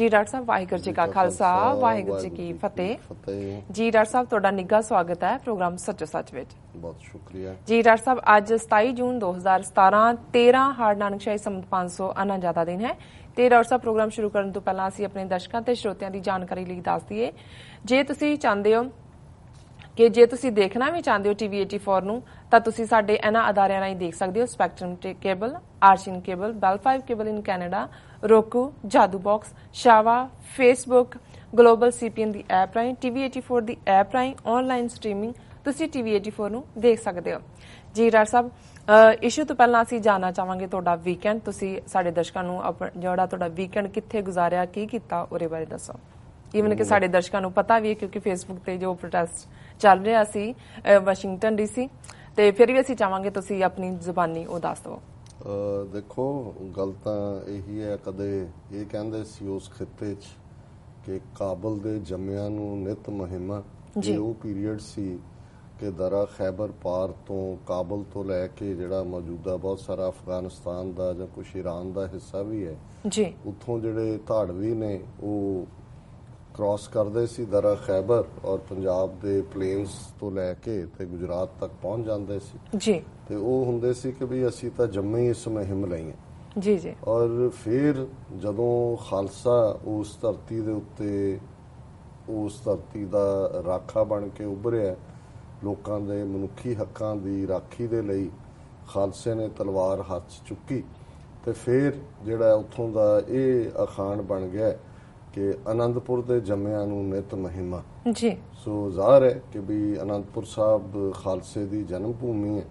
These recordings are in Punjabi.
डॉक्टर साहब वाहिगुरू जी का खालसा वाहिगुरू जी की फतेह। जी डॉक्टर साहब तुहाडा निੱਘਾ स्वागत है प्रोग्राम सच्चो सच विच। बहुत शुक्रिया जी डॉक्टर साहब अज 27 जून 2017 13 हाड़ नानकशाही संमत 500 ज्यादा दिन है ਤੇ ਡਾਕਟਰ ਸਾਹਿਬ ਪ੍ਰੋਗਰਾਮ ਸ਼ੁਰੂ ਕਰਨ ਤੋਂ ਪਹਿਲਾਂ ਅਸੀਂ ਆਪਣੇ ਦਰਸ਼ਕਾਂ ਤੇ ਸਰੋਤਿਆਂ ਦੀ ਜਾਣਕਾਰੀ ਲਈ ਦੱਸ ਦਈਏ ਜੇ ਤੁਸੀਂ ਚਾਹੁੰਦੇ ਹੋ ਕਿ ਜੇ ਤੁਸੀਂ ਦੇਖਣਾ ਵੀ ਚਾਹੁੰਦੇ ਹੋ ਟੀਵੀ 84 ਨੂੰ ਤਾਂ ਤੁਸੀਂ ਸਾਡੇ ਇਹਨਾਂ ਅਦਾਰਿਆਂ ਰਾਹੀਂ ਦੇਖ ਸਕਦੇ ਹੋ ਸਪੈਕਟਰਮ ਕੇਬਲ, ਆਰਚਿਨ cable, Bell 5 cable in Canada, roku, Jadoo box, ਸ਼ਾਵਾ, ਫੇਸਬੁੱਕ, ਗਲੋਬਲ ਸੀਪੀਐਨ ਦੀ ਐਪ ਰਾਹੀਂ, ਟੀਵੀ 84 ਦੀ ਐਪ ਰਾਹੀਂ ਆਨਲਾਈਨ ਸਟ੍ਰੀਮਿੰਗ ਤੁਸੀਂ ਟੀਵੀ 84 ਨੂੰ ਦੇਖ ਸਕਦੇ ਹੋ। ਜੀ ਡਾਕਟਰ ਸਾਹਿਬ ਇਸ਼ੂ ਤੋਂ ਪਹਿਲਾਂ ਅਸੀਂ ਜਾਣਨਾ ਚਾਹਾਂਗੇ ਤੁਹਾਡਾ ਵੀਕਐਂਡ ਤੁਸੀਂ ਸਾਡੇ ਦਰਸ਼ਕਾਂ ਨੂੰ ਜਿਹੜਾ ਤੁਹਾਡਾ ਵੀਕਐਂਡ ਕਿੱਥੇ ਗੁਜ਼ਾਰਿਆ ਕੀ ਕੀਤਾ ਉਹਦੇ ਬਾਰੇ ਦੱਸੋ ਈਵਨ ਕਿ ਸਾਡੇ ਦਰਸ਼ਕਾਂ ਨੂੰ ਪਤਾ ਵੀ ਹੈ ਕਿਉਂਕਿ ਫੇਸਬੁੱਕ ਤੇ ਜੋ ਪ੍ਰੋਟੈਸਟ ਚੱਲ ਰਿਹਾ ਸੀ ਵਾਸ਼ਿੰਗਟਨ ਡੀਸੀ ਤੇ ਫਿਰ ਵੀ ਅਸੀਂ ਚਾਹਾਂਗੇ ਤੁਸੀਂ ਆਪਣੀ ਜ਼ੁਬਾਨੀ ਉਹ ਦੱਸ ਦਿਓ। ਦੇਖੋ ਗੱਲ ਤਾਂ ਇਹੀ ਹੈ ਕਦੇ ਇਹ ਕਹਿੰਦੇ ਸੀ ਉਸ ਖਿੱਤੇ 'ਚ ਕਿ ਕਾਬਲ ਦੇ ਜੰਮਿਆਂ ਨੂੰ ਨਿਤ ਮੁਹਿੰਮਾਂ ਉਹ ਪੀਰੀਅਡ ਸੀ ਕਿ ਦਰਾ ਖੈਬਰ ਪਾਰ ਤੋਂ ਕਾਬਲ ਤੋਂ ਲੈ ਕੇ ਜਿਹੜਾ ਮੌਜੂਦਾ ਬਹੁਤ ਸਾਰਾ ਅਫਗਾਨਿਸਤਾਨ ਦਾ ਜਾਂ ਕੁਛ ਈਰਾਨ ਦਾ ਹਿੱਸਾ ਵੀ ਹੈ ਜੀ ਉੱਥੋਂ ਜਿਹੜੇ ਧਾੜਵੀ ਨੇ ਉਹ ਕ੍ਰਾਸ ਕਰਦੇ ਸੀ ਦਰਾ ਖੈਬਰ ਔਰ ਪੰਜਾਬ ਦੇ ਪਲੇਨਸ ਤੋਂ ਲੈ ਕੇ ਤੇ ਗੁਜਰਾਤ ਤੱਕ ਪਹੁੰਚ ਜਾਂਦੇ ਸੀ ਜੀ ਤੇ ਉਹ ਹੁੰਦੇ ਸੀ ਕਿ ਵੀ ਅਸੀਂ ਤਾਂ ਜੰਮੇ ਇਸ ਮੁਹਿੰਮ ਲਈ ਜੀ ਜੀ ਔਰ ਫਿਰ ਜਦੋਂ ਖਾਲਸਾ ਉਸ ਧਰਤੀ ਦੇ ਉੱਤੇ ਉਸ ਧਰਤੀ ਦਾ ਰਾਖਾ ਬਣ ਕੇ ਉੱਭਰਿਆ ਲੋਕਾਂ ਦੇ ਮਨੁੱਖੀ ਹੱਕਾਂ ਦੀ ਰਾਖੀ ਦੇ ਲਈ ਖਾਲਸੇ ਨੇ ਤਲਵਾਰ ਹੱਥ 'ਚ ਚੁੱਕੀ ਤੇ ਫਿਰ ਜਿਹੜਾ ਉੱਥੋਂ ਦਾ ਇਹ ਅਖਾਣ ਬਣ ਗਿਆ ਕਿ ਅਨੰਦਪੁਰ ਦੇ ਜੰਮਿਆਂ ਨੂੰ ਨਿਤ ਮਹਿਮਾ ਜੀ ਸੋ ਜ਼ਾਹਰ ਹੈ ਕਿ ਵੀ ਅਨੰਦਪੁਰ ਸਾਹਿਬ ਖਾਲਸੇ ਦੀ ਜਨਮ ਭੂਮੀ ਹੈ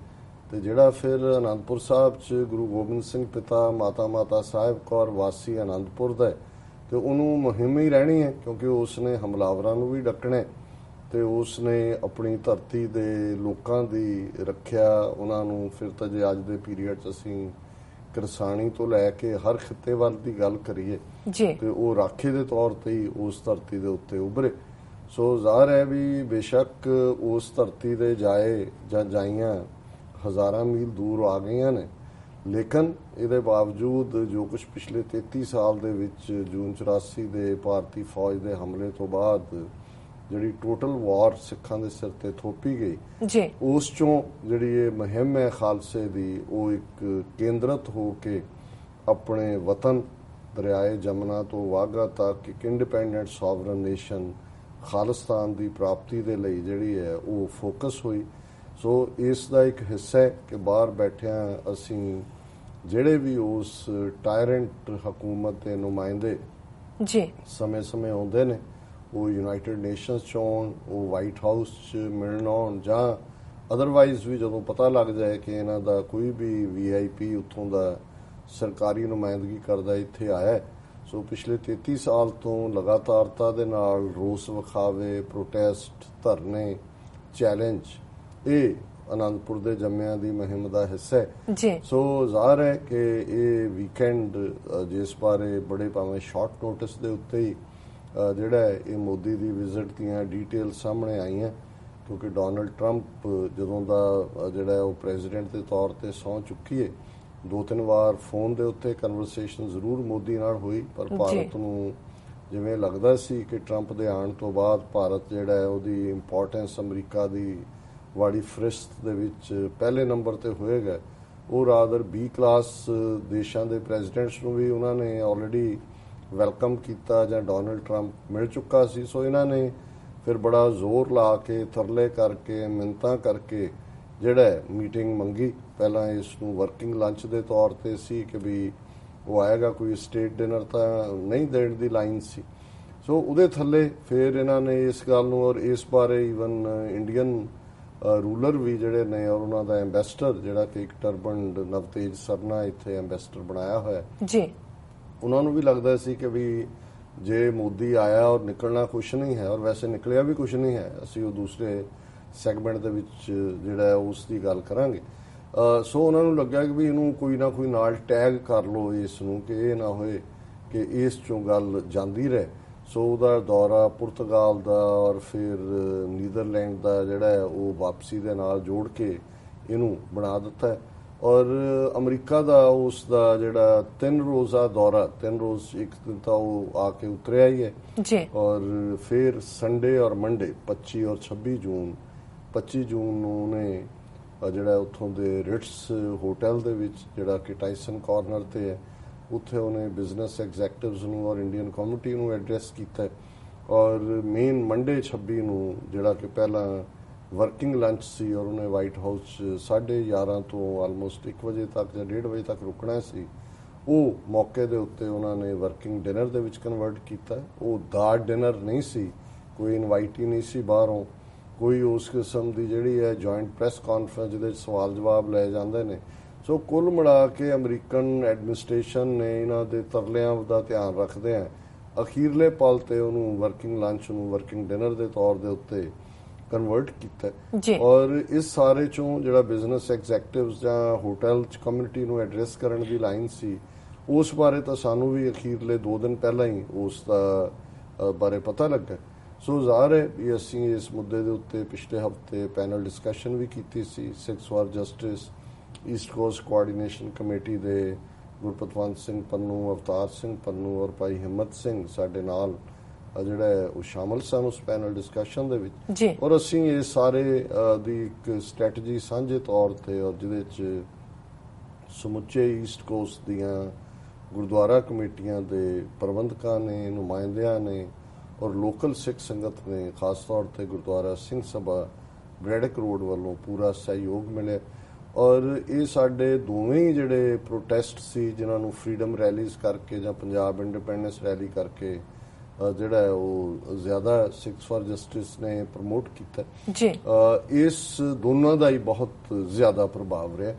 ਤੇ ਜਿਹੜਾ ਫਿਰ ਅਨੰਦਪੁਰ ਸਾਹਿਬ 'ਚ ਗੁਰੂ ਗੋਬਿੰਦ ਸਿੰਘ ਪਿਤਾ ਮਾਤਾ ਸਾਹਿਬ ਕੌਰ ਵਾਸੀ ਅਨੰਦਪੁਰ ਦਾ ਤੇ ਉਹਨੂੰ ਮੁਹਿੰਮ ਹੀ ਰਹਿਣੀ ਹੈ ਕਿਉਂਕਿ ਉਸ ਨੇ ਹਮਲਾਵਰਾਂ ਨੂੰ ਵੀ ਡੱਕਣਾ ਤੇ ਉਸ ਨੇ ਆਪਣੀ ਧਰਤੀ ਦੇ ਲੋਕਾਂ ਦੀ ਰੱਖਿਆ ਉਹਨਾਂ ਨੂੰ ਫਿਰ ਤਾਂ ਜੇ ਅੱਜ ਦੇ ਪੀਰੀਅਡ 'ਚ ਅਸੀਂ ਕਿਰਸਾਨੀ ਤੋਂ ਲੈ ਕੇ ਹਰ ਖਿੱਤੇ ਵੱਲ ਦੀ ਗੱਲ ਕਰੀਏ ਤੇ ਉਹ ਰਾਖੇ ਦੇ ਤੌਰ ਤੇ ਹੀ ਉਸ ਧਰਤੀ ਦੇ ਉੱਤੇ ਉੱਭਰੇ ਸੋ ਜ਼ਾਹਰ ਹੈ ਵੀ ਬੇਸ਼ੱਕ ਉਸ ਧਰਤੀ ਦੇ ਜਾਏ ਜਾਂ ਜਾਈਆਂ ਹਜ਼ਾਰਾਂ ਮੀਲ ਦੂਰ ਆ ਗਈਆਂ ਨੇ ਲੇਕਿਨ ਇਹਦੇ ਬਾਵਜੂਦ ਜੋ ਕੁਝ ਪਿਛਲੇ 33 ਸਾਲ ਦੇ ਵਿੱਚ ਜੂਨ 84 ਦੇ ਭਾਰਤੀ ਫੌਜ ਦੇ ਹਮਲੇ ਤੋਂ ਬਾਅਦ ਜਿਹੜੀ ਟੋਟਲ ਵਾਰ ਸਿੱਖਾਂ ਦੇ ਸਿਰ ਤੇ ਥੋਪੀ ਗਈ ਜੀ ਉਸ ਚੋਂ ਜਿਹੜੀ ਇਹ ਮੁਹਿੰਮ ਹੈ ਖਾਲਸੇ ਦੀ ਉਹ ਇੱਕ ਕੇਂਦਰਿਤ ਹੋ ਕੇ ਆਪਣੇ ਵਤਨ ਦਰਿਆਏ ਜਮਨਾ ਤੋਂ ਵਾਘਾ ਤੱਕ ਇੱਕ ਇੰਡੀਪੈਂਡੈਂਟ ਸੋਵਰਨ ਨੇਸ਼ਨ ਖਾਲਿਸਤਾਨ ਦੀ ਪ੍ਰਾਪਤੀ ਦੇ ਲਈ ਜਿਹੜੀ ਹੈ ਉਹ ਫੋਕਸ ਹੋਈ ਸੋ ਇਸ ਦਾ ਇੱਕ ਹਿੱਸਾ ਹੈ ਕਿ ਬਾਹਰ ਬੈਠਿਆਂ ਅਸੀਂ ਜਿਹੜੇ ਵੀ ਉਸ ਟਾਇਰੈਂਟ ਹਕੂਮਤ ਦੇ ਨੁਮਾਇੰਦੇ ਜੀ ਸਮੇਂ ਆਉਂਦੇ ਨੇ ਉਹ ਯੂਨਾਈਟਿਡ ਨੇਸ਼ਨਸ 'ਚ ਆਉਣ ਉਹ ਵਾਈਟ ਹਾਊਸ 'ਚ ਮਿਲਣ ਆਉਣ ਜਾਂ ਅਦਰਵਾਈਜ਼ ਵੀ ਜਦੋਂ ਪਤਾ ਲੱਗ ਜਾਏ ਕਿ ਇਹਨਾਂ ਦਾ ਕੋਈ ਵੀ VIP ਉੱਥੋਂ ਦਾ ਸਰਕਾਰੀ ਨੁਮਾਇੰਦਗੀ ਕਰਦਾ ਇੱਥੇ ਆਇਆ ਸੋ ਪਿਛਲੇ 33 ਸਾਲ ਤੋਂ ਲਗਾਤਾਰਤਾ ਦੇ ਨਾਲ ਰੋਸ ਵਿਖਾਵੇ ਪ੍ਰੋਟੈਸਟ ਧਰਨੇ ਚੈਲੰਜ ਇਹ ਅਨੰਦਪੁਰ ਦੇ ਜੰਮਿਆਂ ਦੀ ਮੁਹਿੰਮ ਦਾ ਹਿੱਸਾ ਹੈ ਸੋ ਜ਼ਾਹਰ ਹੈ ਕਿ ਇਹ ਵੀਕਐਂਡ ਜਿਸ ਬਾਰੇ ਬੜੇ ਭਾਵੇਂ ਸ਼ਾਰਟ ਨੋਟਿਸ ਦੇ ਉੱਤੇ ਹੀ ਜਿਹੜਾ ਇਹ ਮੋਦੀ ਦੀ ਵਿਜ਼ਿਟ ਦੀਆਂ ਡਿਟੇਲ ਸਾਹਮਣੇ ਆਈਆਂ ਕਿਉਂਕਿ ਡੋਨਲਡ ਟਰੰਪ ਜਦੋਂ ਦਾ ਜਿਹੜਾ ਉਹ ਪ੍ਰੈਜ਼ੀਡੈਂਟ ਦੇ ਤੌਰ ਤੇ ਸਹੁੰ ਚੁੱਕੀ ਹੈ 2-3 ਵਾਰ ਫੋਨ ਦੇ ਉੱਤੇ ਕਨਵਰਸੇਸ਼ਨ ਜ਼ਰੂਰ ਮੋਦੀ ਨਾਲ ਹੋਈ ਪਰ ਭਾਰਤ ਨੂੰ ਜਿਵੇਂ ਲੱਗਦਾ ਸੀ ਕਿ ਟਰੰਪ ਦੇ ਆਉਣ ਤੋਂ ਬਾਅਦ ਭਾਰਤ ਜਿਹੜਾ ਹੈ ਉਹਦੀ ਇੰਪੋਰਟੈਂਸ ਅਮਰੀਕਾ ਦੀ ਵਾੜੀ ਫਰਿਸ਼ਤ ਦੇ ਵਿੱਚ ਪਹਿਲੇ ਨੰਬਰ ਤੇ ਹੋਏਗਾ ਉਹ ਰਾਦਰ B ਕਲਾਸ ਦੇਸ਼ਾਂ ਦੇ ਪ੍ਰੈਜ਼ੀਡੈਂਟਸ ਨੂੰ ਵੀ ਉਹਨਾਂ ਨੇ ਆਲਰੇਡੀ ਵੈਲਕਮ ਕੀਤਾ ਜਾਂ ਡੋਨਲਡ ਟਰੰਪ ਮਿਲ ਚੁੱਕਾ ਸੀ ਸੋ ਇਹਨਾਂ ਨੇ ਫਿਰ ਬੜਾ ਜ਼ੋਰ ਲਾ ਕੇ ਤਰਲੇ ਕਰਕੇ ਮਿੰਨਤਾਂ ਕਰਕੇ ਜਿਹੜਾ ਮੀਟਿੰਗ ਮੰਗੀ ਪਹਿਲਾਂ ਇਸ ਨੂੰ ਵਰਕਿੰਗ ਲੰਚ ਦੇ ਤੌਰ ਤੇ ਸੀ ਕਿ ਵੀ ਉਹ ਆਏਗਾ ਕੋਈ ਸਟੇਟ ਡਿਨਰ ਤਾਂ ਨਹੀਂ ਦੇਣ ਦੀ ਲਾਈਨ ਸੀ ਸੋ ਉਹਦੇ ਥੱਲੇ ਫਿਰ ਇਹਨਾਂ ਨੇ ਇਸ ਗੱਲ ਨੂੰ ਔਰ ਇਸ ਬਾਰੇ ਈਵਨ ਇੰਡੀਅਨ ਰੂਲਰ ਵੀ ਜਿਹੜੇ ਨੇ ਔਰ ਉਹਨਾਂ ਦਾ ਐਂਬੈਸਡਰ ਜਿਹੜਾ ਕਿ ਇੱਕ ਟਰਬਨਡ ਨਵਤੇਜ ਸਰਨਾ ਇੱਥੇ ਐਂਬੈਸਡਰ ਬਣਾਇਆ ਹੋਇਆ ਜੀ ਉਹਨਾਂ ਨੂੰ ਵੀ ਲੱਗਦਾ ਸੀ ਕਿ ਵੀ ਜੇ ਮੋਦੀ ਆਇਆ ਔਰ ਨਿਕਲਣਾ ਕੁਛ ਨਹੀਂ ਹੈ ਔਰ ਵੈਸੇ ਨਿਕਲਿਆ ਵੀ ਕੁਛ ਨਹੀਂ ਹੈ ਅਸੀਂ ਉਹ ਦੂਸਰੇ ਸੈਗਮੈਂਟ ਦੇ ਵਿੱਚ ਜਿਹੜਾ ਉਸ ਦੀ ਗੱਲ ਕਰਾਂਗੇ ਸੋ ਉਹਨਾਂ ਨੂੰ ਲੱਗਿਆ ਕਿ ਵੀ ਇਹਨੂੰ ਕੋਈ ਨਾ ਕੋਈ ਨਾਲ ਟੈਗ ਕਰ ਲਓ ਇਸ ਨੂੰ ਕਿ ਇਹ ਨਾ ਹੋਏ ਕਿ ਇਸ ਚੋਂ ਗੱਲ ਜਾਂਦੀ ਰਹੇ ਸੋ ਉਹਦਾ ਦੌਰਾ ਪੁਰਤਗਾਲ ਦਾ ਔਰ ਫਿਰ ਨੀਦਰਲੈਂਡ ਦਾ ਜਿਹੜਾ ਹੈ ਉਹ ਵਾਪਸੀ ਦੇ ਨਾਲ ਜੋੜ ਕੇ ਇਹਨੂੰ ਬਣਾ ਦਿੱਤਾ ਔਰ ਅਮਰੀਕਾ ਦਾ ਉਸ ਦਾ ਜਿਹੜਾ 3 ਰੋਜ਼ਾ ਦੌਰਾ, 3 ਰੋਜ਼, ਇੱਕ ਦਿਨ ਤਾਂ ਉਹ ਆ ਕੇ ਉਤਰਿਆ ਹੀ ਹੈ ਜੀ, ਔਰ ਫਿਰ ਸੰਡੇ ਔਰ ਮੰਡੇ 25 ਔਰ 26 ਜੂਨ 25 ਜੂਨ ਨੂੰ ਉਹਨੇ ਜਿਹੜਾ ਉੱਥੋਂ ਦੇ ਰਿਟਸ ਹੋਟਲ ਦੇ ਵਿੱਚ, ਜਿਹੜਾ ਕਿ ਟਾਈਸਨ ਕਾਰਨਰ ਤੇ ਹੈ, ਉੱਥੇ ਉਹਨੇ ਬਿਜ਼ਨਸ ਐਗਜ਼ੈਕਟਿਵਸ ਨੂੰ ਔਰ ਇੰਡੀਅਨ ਕਮਿਊਨਿਟੀ ਨੂੰ ਐਡਰੈਸ ਕੀਤਾ ਔਰ ਮੇਨ ਮੰਡੇ 26 ਨੂੰ ਜਿਹੜਾ ਕਿ ਪਹਿਲਾਂ ਵਰਕਿੰਗ ਲੰਚ ਸੀ ਔਰ ਉਹਨੇ ਵਾਈਟ ਹਾਊਸ 11:30 ਤੋਂ ਆਲਮੋਸਟ 1 ਵਜੇ ਤੱਕ ਜਾਂ 1:30 ਵਜੇ ਤੱਕ ਰੁਕਣਾ ਸੀ, ਉਹ ਮੌਕੇ ਦੇ ਉੱਤੇ ਉਹਨਾਂ ਨੇ ਵਰਕਿੰਗ ਡਿਨਰ ਦੇ ਵਿੱਚ ਕਨਵਰਟ ਕੀਤਾ। ਉਹ ਦਾ ਡਿਨਰ ਨਹੀਂ ਸੀ, ਕੋਈ ਇਨਵਾਈਟ ਹੀ ਨਹੀਂ ਸੀ ਬਾਹਰੋਂ, ਕੋਈ ਉਸ ਕਿਸਮ ਦੀ ਜਿਹੜੀ ਹੈ ਜੁਆਇੰਟ ਪ੍ਰੈਸ ਕਾਨਫਰੰਸ ਜਿਹਦੇ ਵਿੱਚ ਸਵਾਲ ਜਵਾਬ ਲਏ ਜਾਂਦੇ ਨੇ। ਸੋ ਕੁੱਲ ਮਿਲਾ ਕੇ ਅਮਰੀਕਨ ਐਡਮਿਨਿਸਟ੍ਰੇਸ਼ਨ ਨੇ ਇਹਨਾਂ ਦੇ ਤਰਲਿਆਂ ਦਾ ਧਿਆਨ ਰੱਖਦੇ ਆ ਅਖੀਰਲੇ ਪਲ ਤੇ ਉਹਨੂੰ ਵਰਕਿੰਗ ਲੰਚ ਨੂੰ ਵਰਕਿੰਗ ਡਿਨਰ ਦੇ ਤੌਰ ਦੇ ਉੱਤੇ ਕਨਵਰਟ ਕੀਤਾ ਔਰ ਇਸ ਸਾਰੇ ਚੋਂ ਜਿਹੜਾ ਬਿਜ਼ਨਸ ਐਗਜ਼ੈਕਟਿਵਸ ਜਾਂ ਹੋਟਲ ਚ ਕਮਿਊਨਿਟੀ ਨੂੰ ਐਡਰੈਸ ਕਰਨ ਦੀ ਲਾਈਨ ਸੀ, ਉਸ ਬਾਰੇ ਤਾਂ ਸਾਨੂੰ ਵੀ ਅਖੀਰਲੇ 2 ਦਿਨ ਪਹਿਲਾਂ ਹੀ ਉਸ ਦਾ ਬਾਰੇ ਪਤਾ ਲੱਗਾ। ਸੋ ਜ਼ਾਹਰ ਹੈ ਵੀ ਅਸੀਂ ਇਸ ਮੁੱਦੇ ਦੇ ਉੱਤੇ ਪਿਛਲੇ ਹਫਤੇ ਪੈਨਲ ਡਿਸਕਸ਼ਨ ਵੀ ਕੀਤੀ ਸੀ। 6 for justice East cost coordination committee ਦੇ ਗੁਰਪਤਵੰਤ ਸਿੰਘ ਪੰਨੂ, ਅਵਤਾਰ ਸਿੰਘ ਪੰਨੂ ਔਰ ਭਾਈ ਹਿੰਮਤ ਸਿੰਘ ਸਾਡੇ ਨਾਲ ਜਿਹੜਾ ਉਹ ਸ਼ਾਮਲ ਸਨ ਉਸ ਪੈਨਲ ਡਿਸਕਸ਼ਨ ਦੇ ਵਿੱਚ ਔਰ ਅਸੀਂ ਇਹ ਸਾਰੇ ਦੀ ਇੱਕ ਸਟ੍ਰੈਟਜੀ ਸਾਂਝੇ ਤੌਰ ਤੇ ਔਰ ਜਿਹਦੇ ਚ ਸਮੁੱਚੇ ਈਸਟ ਕੋਸਟ ਦੀਆਂ ਗੁਰਦੁਆਰਾ ਕਮੇਟੀਆਂ ਦੇ ਪ੍ਰਬੰਧਕਾਂ ਨੇ, ਨੁਮਾਇੰਦਿਆਂ ਨੇ ਔਰ ਲੋਕਲ ਸਿੱਖ ਸੰਗਤ ਨੇ, ਖਾਸ ਤੌਰ ਤੇ ਗੁਰਦੁਆਰਾ ਸਿੰਘ ਸਭਾ ਬ੍ਰੈਡਿਕ ਰੋਡ ਵੱਲੋਂ ਪੂਰਾ ਸਹਿਯੋਗ ਮਿਲਿਆ ਔਰ ਇਹ ਸਾਡੇ ਦੋਵੇਂ ਹੀ ਜਿਹੜੇ ਪ੍ਰੋਟੈਸਟ ਸੀ, ਜਿਨ੍ਹਾਂ ਨੂੰ ਫਰੀडम ਰੈਲੀਜ਼ ਕਰਕੇ ਜਾਂ ਪੰਜਾਬ ਇੰਡੀਪੈਂਡੈਂਸ ਰੈਲੀ ਕਰਕੇ ਜਿਹੜਾ ਉਹ ਜ਼ਿਆਦਾ 6 ਫਾਰ ਜਸਟਿਸ ਨੇ ਪ੍ਰਮੋਟ ਕੀਤਾ ਜੀ, ਇਸ ਦੋਨਾਂ ਦਾ ਹੀ ਬਹੁਤ ਜ਼ਿਆਦਾ ਪ੍ਰਭਾਵ ਰਿਹਾ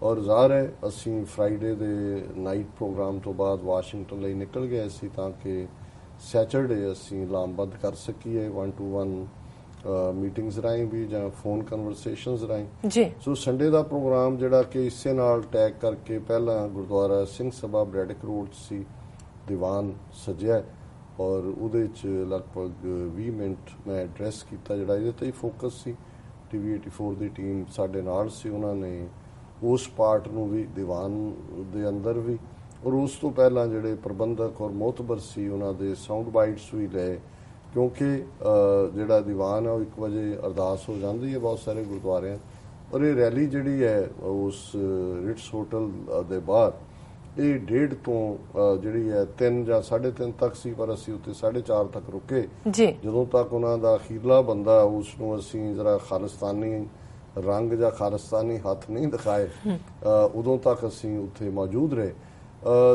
ਔਰ ਜ਼ਾਹਰ ਹੈ ਅਸੀਂ ਫਰਾਈਡੇ ਦੇ ਨਾਈਟ ਪ੍ਰੋਗਰਾਮ ਤੋਂ ਬਾਅਦ ਵਾਸ਼ਿੰਗਟਨ ਲਈ ਨਿਕਲ ਗਏ ਸੀ ਤਾਂ ਕਿ ਸੈਚਰਡੇ ਅਸੀਂ ਲਾਮਬੰਦ ਕਰ ਸਕੀਏ 1-to-1 ਮੀਟਿੰਗਸ ਰਾਹੀਂ ਵੀ ਜਾਂ ਫੋਨ ਕਨਵਰਸੇਸ਼ਨਸ ਰਾਹੀਂ ਜੀ। ਸੋ ਸੰਡੇ ਦਾ ਪ੍ਰੋਗਰਾਮ ਜਿਹੜਾ ਕਿ ਇਸੇ ਨਾਲ ਟੈਗ ਕਰਕੇ ਪਹਿਲਾਂ ਗੁਰਦੁਆਰਾ ਸਿੰਘ ਸਭਾ ਬ੍ਰੈਡਿਕ ਰੋਡ ਸੀ, ਦੀਵਾਨ ਸਜਿਆ ਔਰ ਉਹਦੇ ਚ ਲਗਭਗ 20 ਮਿੰਟ ਮੈਂ ਐਡਰੈਸ ਕੀਤਾ ਜਿਹੜਾ ਇਹਦੇ ਤੇ ਹੀ ਫੋਕਸ ਸੀ। TV 84 ਦੀ ਟੀਮ ਸਾਡੇ ਨਾਲ ਸੀ, ਉਹਨਾਂ ਨੇ ਉਸ ਪਾਰਟ ਨੂੰ ਵੀ ਦੀਵਾਨ ਦੇ ਅੰਦਰ ਵੀ ਔਰ ਉਸ ਤੋਂ ਪਹਿਲਾਂ ਜਿਹੜੇ ਪ੍ਰਬੰਧਕ ਔਰ ਮੋਹਤਬਰ ਸੀ ਉਹਨਾਂ ਦੇ ਸਾਊਂਡ ਬਾਈਟਸ ਵੀ ਲਏ ਕਿਉਂਕਿ ਜਿਹੜਾ ਦੀਵਾਨ ਹੈ ਉਹ 1 ਵਜੇ ਅਰਦਾਸ ਹੋ ਜਾਂਦੀ ਹੈ ਬਹੁਤ ਸਾਰੇ ਗੁਰਦੁਆਰਿਆਂ ਔਰ ਇਹ ਰੈਲੀ ਜਿਹੜੀ ਹੈ ਉਸ ਰਿਟਸ ਹੋਟਲ ਦੇ ਬਾਹਰ ਇਹ 1:30 ਤੋਂ ਜਿਹੜੀ ਹੈ 3 ਜਾਂ 3:30 ਤੱਕ ਸੀ ਪਰ ਅਸੀਂ ਉੱਤੇ 4:30 ਤੱਕ ਰੁਕੇ ਜਦੋਂ ਤੱਕ ਉਹਨਾਂ ਦਾ ਅਖੀਰਲਾ ਬੰਦਾ ਉਸ ਨੂੰ ਅਸੀਂ ਜ਼ਰਾ ਖਾਲਿਸਤਾਨੀ ਰੰਗ ਜਾਂ ਖਾਲਿਸਤਾਨੀ ਹੱਥ ਨਹੀਂ ਦਿਖਾਏ ਉਦੋਂ ਤੱਕ ਅਸੀਂ ਉੱਥੇ ਮੌਜੂਦ ਰਹੇ।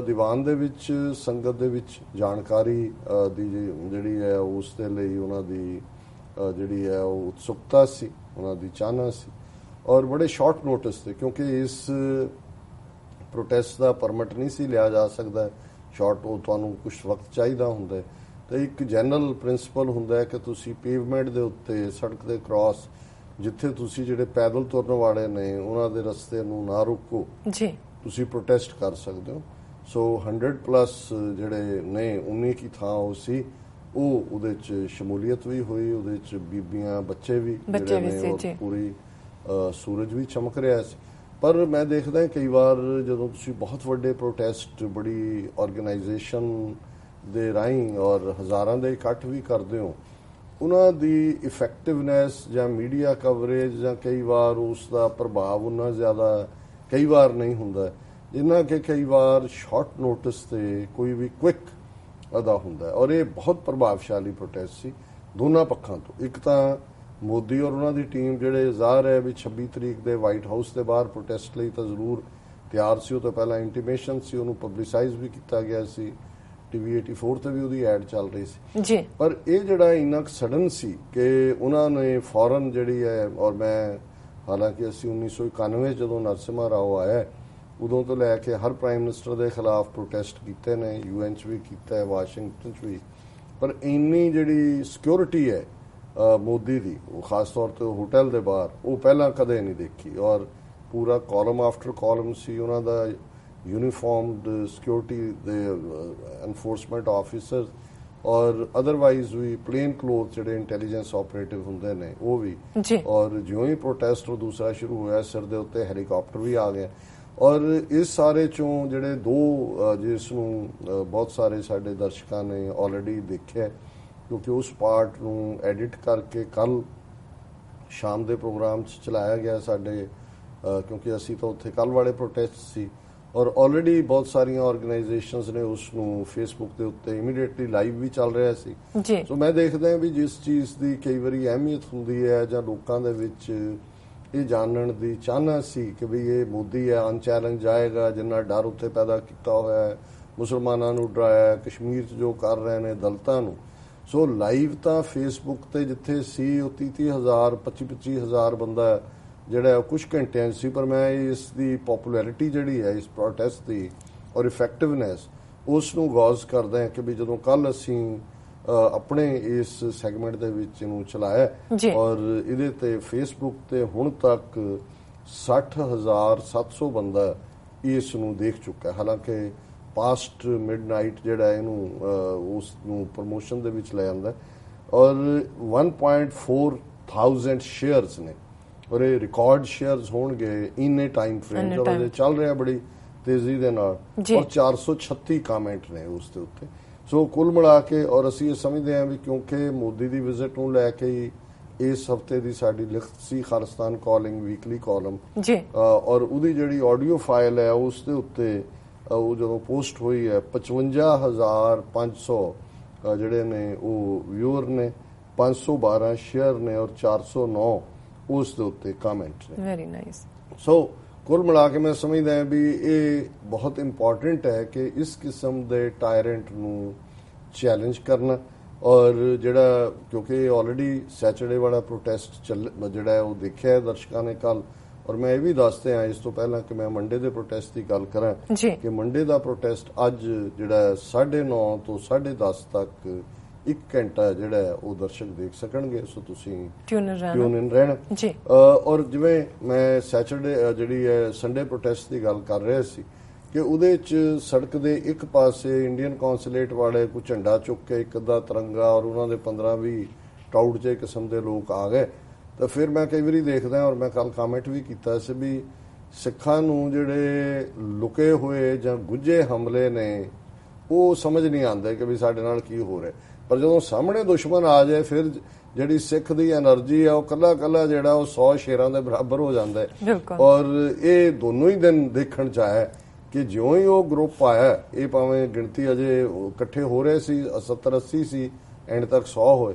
ਦੀਵਾਨ ਦੇ ਵਿੱਚ ਸੰਗਤ ਦੇ ਵਿੱਚ ਜਾਣਕਾਰੀ ਦੀ ਜਿਹੜੀ ਹੈ ਉਸ ਦੇ ਲਈ ਉਹਨਾਂ ਦੀ ਜਿਹੜੀ ਹੈ ਉਹ ਉਤਸੁਕਤਾ ਸੀ, ਉਹਨਾਂ ਦੀ ਚਾਹਨਾ ਸੀ ਔਰ ਬੜੇ ਸ਼ਾਰਟ ਨੋਟਿਸ ਤੇ ਕਿਉਂਕਿ ਇਸ ਪ੍ਰੋਟੈਸਟ ਦਾ ਪਰਮਿਟ ਨਹੀਂ ਸੀ ਲਿਆ ਜਾ ਸਕਦਾ ਸ਼ਾਰਟ, ਉਹ ਤੁਹਾਨੂੰ ਕੁਝ ਵਕਤ ਚਾਹੀਦਾ ਹੁੰਦਾ ਤੇ ਇੱਕ ਜਨਰਲ ਪ੍ਰਿੰਸੀਪਲ ਹੁੰਦਾ ਹੈ ਕਿ ਤੁਸੀਂ ਪੇਵਮੈਂਟ ਦੇ ਉੱਤੇ ਸੜਕ ਦੇ ਕ੍ਰਾਸ ਜਿੱਥੇ ਤੁਸੀਂ ਜਿਹੜੇ ਪੈਦਲ ਤੁਰਨ ਵਾਲੇ ਨੇ ਉਹਨਾਂ ਦੇ ਰਸਤੇ ਨੂੰ ਨਾ ਰੋਕੋ ਜੀ, ਤੁਸੀਂ ਪ੍ਰੋਟੈਸਟ ਕਰ ਸਕਦੇ ਹੋ। ਸੋ 100+ ਜਿਹੜੇ ਨੇ 19 ਕੀ ਥਾਂ ਉਹ ਸੀ ਉਹ ਉਹਦੇ ਚ ਸ਼ਮੂਲੀਅਤ ਵੀ ਹੋਈ, ਉਹਦੇ ਚ ਬੀਬੀਆਂ ਬੱਚੇ ਵੀ ਜਿਹੜੇ ਨੇ ਔਰ ਪੂਰੀ ਸੂਰਜ ਵੀ ਚਮਕ ਰਿਹਾ ਸੀ। ਪਰ ਮੈਂ ਦੇਖਦਾ ਕਈ ਵਾਰ ਜਦੋਂ ਤੁਸੀਂ ਬਹੁਤ ਵੱਡੇ ਪ੍ਰੋਟੈਸਟ ਬੜੀ ਆਰਗੇਨਾਈਜੇਸ਼ਨ ਦੇ ਰਾਹੀਂ ਔਰ ਹਜ਼ਾਰਾਂ ਦੇ ਇਕੱਠ ਵੀ ਕਰਦੇ ਹੋ ਉਹਨਾਂ ਦੀ ਇਫੈਕਟਿਵਨੈਸ ਜਾਂ ਮੀਡੀਆ ਕਵਰੇਜ ਜਾਂ ਕਈ ਵਾਰ ਉਸ ਦਾ ਪ੍ਰਭਾਵ ਉਨਾ ਜ਼ਿਆਦਾ ਕਈ ਵਾਰ ਨਹੀਂ ਹੁੰਦਾ ਜਿੰਨਾ ਕਿ ਕਈ ਵਾਰ ਸ਼ਾਰਟ ਨੋਟਿਸ ਤੇ ਕੋਈ ਵੀ ਕੁਇਕ ਅਦਾ ਹੁੰਦਾ ਔਰ ਇਹ ਬਹੁਤ ਪ੍ਰਭਾਵਸ਼ਾਲੀ ਪ੍ਰੋਟੈਸਟ ਸੀ ਦੋਨਾਂ ਪੱਖਾਂ ਤੋਂ। ਇੱਕ ਤਾਂ ਮੋਦੀ ਔਰ ਉਹਨਾਂ ਦੀ ਟੀਮ ਜਿਹੜੇ ਜ਼ਾਹਰ ਹੈ ਵੀ 26 ਤਰੀਕ ਦੇ ਵਾਈਟ ਹਾਊਸ ਦੇ ਬਾਹਰ ਪ੍ਰੋਟੈਸਟ ਲਈ ਤਾਂ ਜ਼ਰੂਰ ਤਿਆਰ ਸੀ, ਉਹ ਤੋਂ ਪਹਿਲਾਂ ਇੰਟੀਮੇਸ਼ਨ ਸੀ, ਉਹਨੂੰ ਪਬਲਿਸਾਈਜ਼ ਵੀ ਕੀਤਾ ਗਿਆ ਸੀ, TV 84 ਤੇ ਵੀ ਉਹਦੀ ਐਡ ਚੱਲ ਰਹੀ ਸੀ ਜੀ। ਪਰ ਇਹ ਜਿਹੜਾ ਇੰਨਾ ਸਡਨ ਸੀ ਕਿ ਉਹਨਾਂ ਨੇ ਫੌਰਨ ਜਿਹੜੀ ਹੈ ਔਰ ਮੈਂ ਹਾਲਾਂਕਿ ਅਸੀਂ 1991 ਜਦੋਂ ਨਰਸਿਮਹਾ ਰਾਓ ਆਇਆ ਉਦੋਂ ਤੋਂ ਲੈ ਕੇ ਹਰ ਪ੍ਰਾਈਮ ਮਿਨਿਸਟਰ ਦੇ ਖਿਲਾਫ ਪ੍ਰੋਟੈਸਟ ਕੀਤੇ ਨੇ, UN 'ਚ ਵੀ ਕੀਤਾ ਹੈ, ਵਾਸ਼ਿੰਗਟਨ 'ਚ ਵੀ, ਪਰ ਇੰਨੀ ਜਿਹੜੀ ਸਿਕਿਉਰਿਟੀ ਹੈ ਮੋਦੀ ਦੀ ਉਹ ਖਾਸ ਤੌਰ ਤੇ ਹੋਟਲ ਦੇ ਬਾਹਰ ਉਹ ਪਹਿਲਾਂ ਕਦੇ ਨਹੀਂ ਦੇਖੀ ਔਰ ਪੂਰਾ ਕਾਲਮ ਆਫਟਰ ਕਾਲਮ ਸੀ ਉਹਨਾਂ ਦਾ ਯੂਨੀਫਾਰਮਡ ਸਿਕਿਉਰਿਟੀ ਦੇ ਐਨਫੋਰਸਮੈਂਟ ਆਫਿਸਰ ਔਰ ਅਦਰਵਾਈਜ਼ ਵੀ ਪਲੇਨ ਕਲੋਥ ਜਿਹੜੇ ਇੰਟੈਲੀਜੈਂਸ ਆਪਰੇਟਿਵ ਹੁੰਦੇ ਨੇ ਉਹ ਵੀ ਜੀ ਔਰ ਜਿਉਂ ਹੀ ਪ੍ਰੋਟੈਸਟ ਦੂਸਰਾ ਸ਼ੁਰੂ ਹੋਇਆ ਸਿਰ ਦੇ ਉੱਤੇ ਹੈਲੀਕਾਪਟਰ ਵੀ ਆ ਗਏ ਔਰ ਇਸ ਸਾਰੇ ਚੋਂ ਜਿਹੜੇ ਦੋ ਜਿਸ ਨੂੰ ਬਹੁਤ ਸਾਰੇ ਸਾਡੇ ਦਰਸ਼ਕਾਂ ਨੇ ਆਲਰੇਡੀ ਦੇਖਿਆ ਕਿਉਂਕਿ ਉਸ ਪਾਰਟ ਨੂੰ ਐਡਿਟ ਕਰਕੇ ਕੱਲ ਸ਼ਾਮ ਦੇ ਪ੍ਰੋਗਰਾਮ 'ਚ ਚਲਾਇਆ ਗਿਆ ਸਾਡੇ ਕਿਉਂਕਿ ਅਸੀਂ ਤਾਂ ਉੱਥੇ ਕੱਲ ਵਾਲੇ ਪ੍ਰੋਟੈਸਟ ਸੀ ਔਰ ਆਲਰੇਡੀ ਬਹੁਤ ਸਾਰੀਆਂ ਆਰਗੇਨਾਈਜੇਸ਼ਨਸ ਨੇ ਉਸ ਨੂੰ ਫੇਸਬੁੱਕ ਦੇ ਉੱਤੇ ਇਮੀਡੀਏਟਲੀ ਲਾਈਵ ਵੀ ਚੱਲ ਰਿਹਾ ਸੀ ਜੀ ਸੋ ਮੈਂ ਦੇਖਦਾ ਵੀ ਜਿਸ ਚੀਜ਼ ਦੀ ਕਈ ਵਾਰੀ ਅਹਿਮੀਅਤ ਹੁੰਦੀ ਹੈ ਜਾਂ ਲੋਕਾਂ ਦੇ ਵਿੱਚ ਇਹ ਜਾਣਨ ਦੀ ਚਾਹਨਾ ਸੀ ਕਿ ਵੀ ਇਹ ਮੋਦੀ ਹੈ ਅਨਚੈਲੰਜ ਜਾਏਗਾ ਜਿੰਨਾ ਡਰ ਉੱਥੇ ਪੈਦਾ ਕੀਤਾ ਹੋਇਆ ਹੈ ਮੁਸਲਮਾਨਾਂ ਨੂੰ ਡਰਾਇਆ ਕਸ਼ਮੀਰ 'ਚ ਜੋ ਕਰ ਰਹੇ ਨੇ ਦਲਿਤਾਂ ਨੂੰ ਸੋ ਲਾਈਵ ਤਾਂ ਫੇਸਬੁੱਕ ਤੇ ਜਿੱਥੇ ਸੀ ਉਹ 30,000 25,000 ਬੰਦਾ ਜਿਹੜਾ ਕੁਝ ਘੰਟਿਆਂ 'ਚ ਸੀ ਪਰ ਮੈਂ ਇਸ ਦੀ ਪਪੂਲੈਰਿਟੀ ਜਿਹੜੀ ਹੈ ਇਸ ਪ੍ਰੋਟੈਸਟ ਦੀ ਔਰ ਇਫੈਕਟਿਵਨੈਸ ਉਸ ਨੂੰ ਗੌਰ ਕਰਦਾ ਹਾਂ ਕਿ ਵੀ ਜਦੋਂ ਕੱਲ ਅਸੀਂ ਆਪਣੇ ਇਸ ਸੈਗਮੈਂਟ ਦੇ ਵਿੱਚ ਇਹਨੂੰ ਚਲਾਇਆ ਔਰ ਇਹਦੇ ਤੇ ਫੇਸਬੁੱਕ ਤੇ ਹੁਣ ਤੱਕ 60,700 ਬੰਦਾ ਇਸ ਨੂੰ ਦੇਖ ਚੁੱਕਾ ਹਾਲਾਂਕਿ ਪਾਸਟ ਮਿਡਨਾਈਟ ਜਿਹੜਾ ਇਹਨੂੰ ਉਸ ਨੂੰ ਪ੍ਰਮੋਸ਼ਨ ਦੇ ਵਿੱਚ ਲੈ ਜਾਂਦਾ ਔਰ 1.4,000 ਸ਼ੇਅਰਸ ਨੇ ਔਰ ਇਹ ਰਿਕਾਰਡ ਸ਼ੇਅਰਸ ਹੋਣਗੇ ਇਨੇ ਟਾਈਮ ਫਰੇਮ ਜਦੋਂ ਚੱਲ ਰਿਹਾ ਬੜੀ ਤੇਜ਼ੀ ਦੇ ਨਾਲ ਔਰ 436 ਕਮੈਂਟ ਨੇ ਉਸ ਦੇ ਉੱਤੇ ਸੋ ਕੁੱਲ ਮਿਲਾ ਕੇ ਔਰ ਅਸੀਂ ਇਹ ਸਮਝਦੇ ਹਾਂ ਵੀ ਕਿਉਂਕਿ ਮੋਦੀ ਦੀ ਵਿਜ਼ਿਟ ਨੂੰ ਲੈ ਕੇ ਇਸ ਹਫਤੇ ਦੀ ਸਾਡੀ ਲਿਖਤ ਸੀ ਖਾਲਿਸਤਾਨ ਕਾਲਿੰਗ ਵੀਕਲੀ ਕਾਲਮ ਔਰ ਉਹਦੀ ਜਿਹੜੀ ਆਡੀਓ ਫਾਈਲ ਹੈ ਉਸ ਦੇ ਉੱਤੇ ਉਹ ਜਦੋਂ ਪੋਸਟ ਹੋਈ ਹੈ 55,500 ਜਿਹੜੇ ਨੇ ਉਹ ਵਿਊਅਰ ਨੇ 512 ਸ਼ੇਅਰ ਨੇ ਔਰ 409 ਉਸ ਦੇ ਉੱਤੇ ਕਮੈਂਟ ਨੇ ਵੈਰੀ ਨਾਈਸ ਸੋ ਕੁੱਲ ਮਿਲਾ ਕੇ ਮੈਂ ਸਮਝਦਾ ਹਾਂ ਵੀ ਇਹ ਬਹੁਤ ਇੰਪੋਰਟੈਂਟ ਹੈ ਕਿ ਇਸ ਕਿਸਮ ਦੇ ਟਾਇਰੈਂਟ ਨੂੰ ਚੈਲੰਜ ਕਰਨਾ ਔਰ ਜਿਹੜਾ ਕਿਉਂਕਿ ਆਲਰੇਡੀ ਸੈਚਰਡੇ ਵਾਲਾ ਪ੍ਰੋਟੈਸਟ ਜਿਹੜਾ ਉਹ ਦੇਖਿਆ ਦਰਸ਼ਕਾਂ ਨੇ ਕੱਲ ਔਰ ਮੈਂ ਇਹ ਵੀ ਦੱਸਦੇ ਹਾਂ ਇਸ ਤੋਂ ਪਹਿਲਾਂ ਕਿ ਮੈਂ ਮੰਡੇ ਦੇ ਪ੍ਰੋਟੈਸਟ ਦੀ ਗੱਲ ਕਰਾਂ ਕਿ ਮੰਡੇ ਦਾ ਪ੍ਰੋਟੈਸਟ ਅੱਜ ਜਿਹੜਾ 9:30 ਤੋਂ 10:30 ਤੱਕ 1 ਘੰਟਾ ਜਿਹੜਾ ਉਹ ਦਰਸ਼ਕ ਦੇਖ ਸਕਣਗੇ ਸੋ ਤੁਸੀਂ ਟਿਊਨ ਇਨ ਰਹਿਣਾ ਔਰ ਜਿਵੇਂ ਮੈਂ ਸੈਚਰਡੇ ਜਿਹੜੀ ਹੈ ਸੰਡੇ ਪ੍ਰੋਟੈਸਟ ਦੀ ਗੱਲ ਕਰ ਰਿਹਾ ਸੀ ਕਿ ਉਹਦੇ 'ਚ ਸੜਕ ਦੇ ਇੱਕ ਪਾਸੇ ਇੰਡੀਅਨ ਕੌਂਸੂਲੇਟ ਵਾਲੇ ਕੋਈ ਝੰਡਾ ਚੁੱਕ ਕੇ ਇੱਕ ਅੱਧਾ ਤਿਰੰਗਾ ਔਰ ਉਹਨਾਂ ਦੇ 15-20 ਟਾਊਟ ਜਿਹੇ ਕਿਸਮ ਦੇ ਲੋਕ ਆ ਗਏ ਤਾਂ ਫਿਰ ਮੈਂ ਕਈ ਵਾਰੀ ਦੇਖਦਾ ਔਰ ਮੈਂ ਕੱਲ ਕਮੈਂਟ ਵੀ ਕੀਤਾ ਸੀ ਵੀ ਸਿੱਖਾਂ ਨੂੰ ਜਿਹੜੇ ਲੁਕੇ ਹੋਏ ਜਾਂ ਗੁੱਝੇ ਹਮਲੇ ਨੇ ਉਹ ਸਮਝ ਨਹੀਂ ਆਉਂਦੇ ਕਿ ਵੀ ਸਾਡੇ ਨਾਲ ਕੀ ਹੋ ਰਿਹਾ ਪਰ ਜਦੋਂ ਸਾਹਮਣੇ ਦੁਸ਼ਮਣ ਆ ਜਾਏ ਫਿਰ ਜਿਹੜੀ ਸਿੱਖ ਦੀ એનર્ਜੀ ਆ ਉਹ ਕੱਲਾ ਜਿਹੜਾ ਉਹ 100 ਸ਼ੇਰਾਂ ਦੇ ਬਰਾਬਰ ਹੋ ਜਾਂਦਾ ਹੈ ਔਰ ਇਹ ਦੋਨੋਂ ਹੀ ਦਿਨ ਦੇਖਣ ਚ ਆਇਆ ਕਿ ਜਿਉਂ ਹੀ ਉਹ ਗਰੁੱਪ ਆਇਆ ਇਹ ਭਾਵੇਂ ਗਿਣਤੀ ਅਜੇ ਇਕੱਠੇ ਹੋ ਰਹੇ ਸੀ 70-80 ਸੀ ਐਂਡ ਤੱਕ 100 ਹੋਏ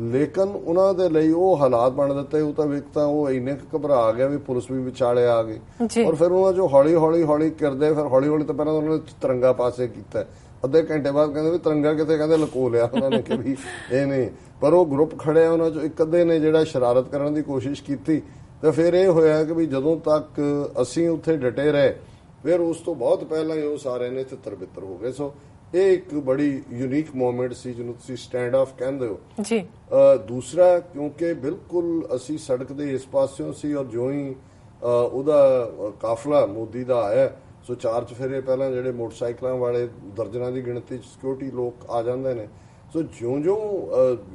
ਲੇਕਿਨ ਉਹਨਾਂ ਦੇ ਲਈ ਉਹ ਹਾਲਾਤ ਬਣ ਦਿੱਤੇ ਉਹ ਤਾਂ ਵੇਖ ਤਾਂ ਉਹ ਇੰਨੇ ਘਬਰਾ ਗਿਆ ਵੀ ਪੁਲਿਸ ਵੀ ਵਿਚਾਲੇ ਆ ਗਈ ਔਰ ਫਿਰ ਉਹਨਾਂ ਜੋ ਹੌਲੀ ਕਰਦੇ ਫਿਰ ਹੌਲੀ ਤਾਂ ਪਹਿਲਾਂ ਉਹਨਾਂ ਨੇ ਤਿਰੰਗਾ ਪਾਸੇ ਕੀਤਾ ਅੱਧੇ ਘੰਟੇ ਬਾਅਦ ਕਹਿੰਦੇ ਵੀ ਤਿਰੰਗਾ ਕਿਤੇ ਕਹਿੰਦੇ ਲੁਕੋ ਲਿਆ ਉਹਨਾਂ ਨੇ ਕਿ ਵੀ ਇਹ ਨਹੀਂ ਪਰ ਉਹ ਗਰੁੱਪ ਖੜਿਆ ਉਹਨਾਂ ਚੋਂ ਇੱਕ ਅੱਧੇ ਨੇ ਜਿਹੜਾ ਸ਼ਰਾਰਤ ਕਰਨ ਦੀ ਕੋਸ਼ਿਸ਼ ਕੀਤੀ ਤਾਂ ਫਿਰ ਇਹ ਹੋਇਆ ਕਿ ਵੀ ਜਦੋਂ ਤੱਕ ਅਸੀਂ ਉੱਥੇ ਡਟੇ ਰਹੇ ਫਿਰ ਉਸ ਤੋਂ ਬਹੁਤ ਪਹਿਲਾਂ ਹੀ ਉਹ ਸਾਰੇ ਨੇ ਤਿੱਤਰ-ਬਿੱਤਰ ਹੋ ਗਏ ਸੋ ਇਹ ਇੱਕ ਬੜੀ ਯੂਨੀਕ ਮੂਮੈਂਟ ਸੀ ਜਿਹਨੂੰ ਤੁਸੀਂ ਸਟੈਂਡ ਆਫ ਕਹਿੰਦੇ ਹੋ ਜੀ ਦੂਸਰਾ ਕਿਉਂਕਿ ਬਿਲਕੁਲ ਅਸੀਂ ਸੜਕ ਦੇ ਇਸ ਪਾਸਿਓਂ ਸੀ ਔਰ ਜੋ ਹੀ ਉਹਦਾ ਕਾਫਲਾ ਮੋਦੀ ਦਾ ਆਇਆ ਸੋ 4 ਚੁਫੇਰੇ ਪਹਿਲਾਂ ਜਿਹੜੇ ਮੋਟਰਸਾਈਕਲਾਂ ਵਾਲੇ ਦਰਜਨਾਂ ਦੀ ਗਿਣਤੀ 'ਚ ਸਿਕਿਉਰਿਟੀ ਲੋਕ ਆ ਜਾਂਦੇ ਨੇ ਸੋ ਜਿਉਂ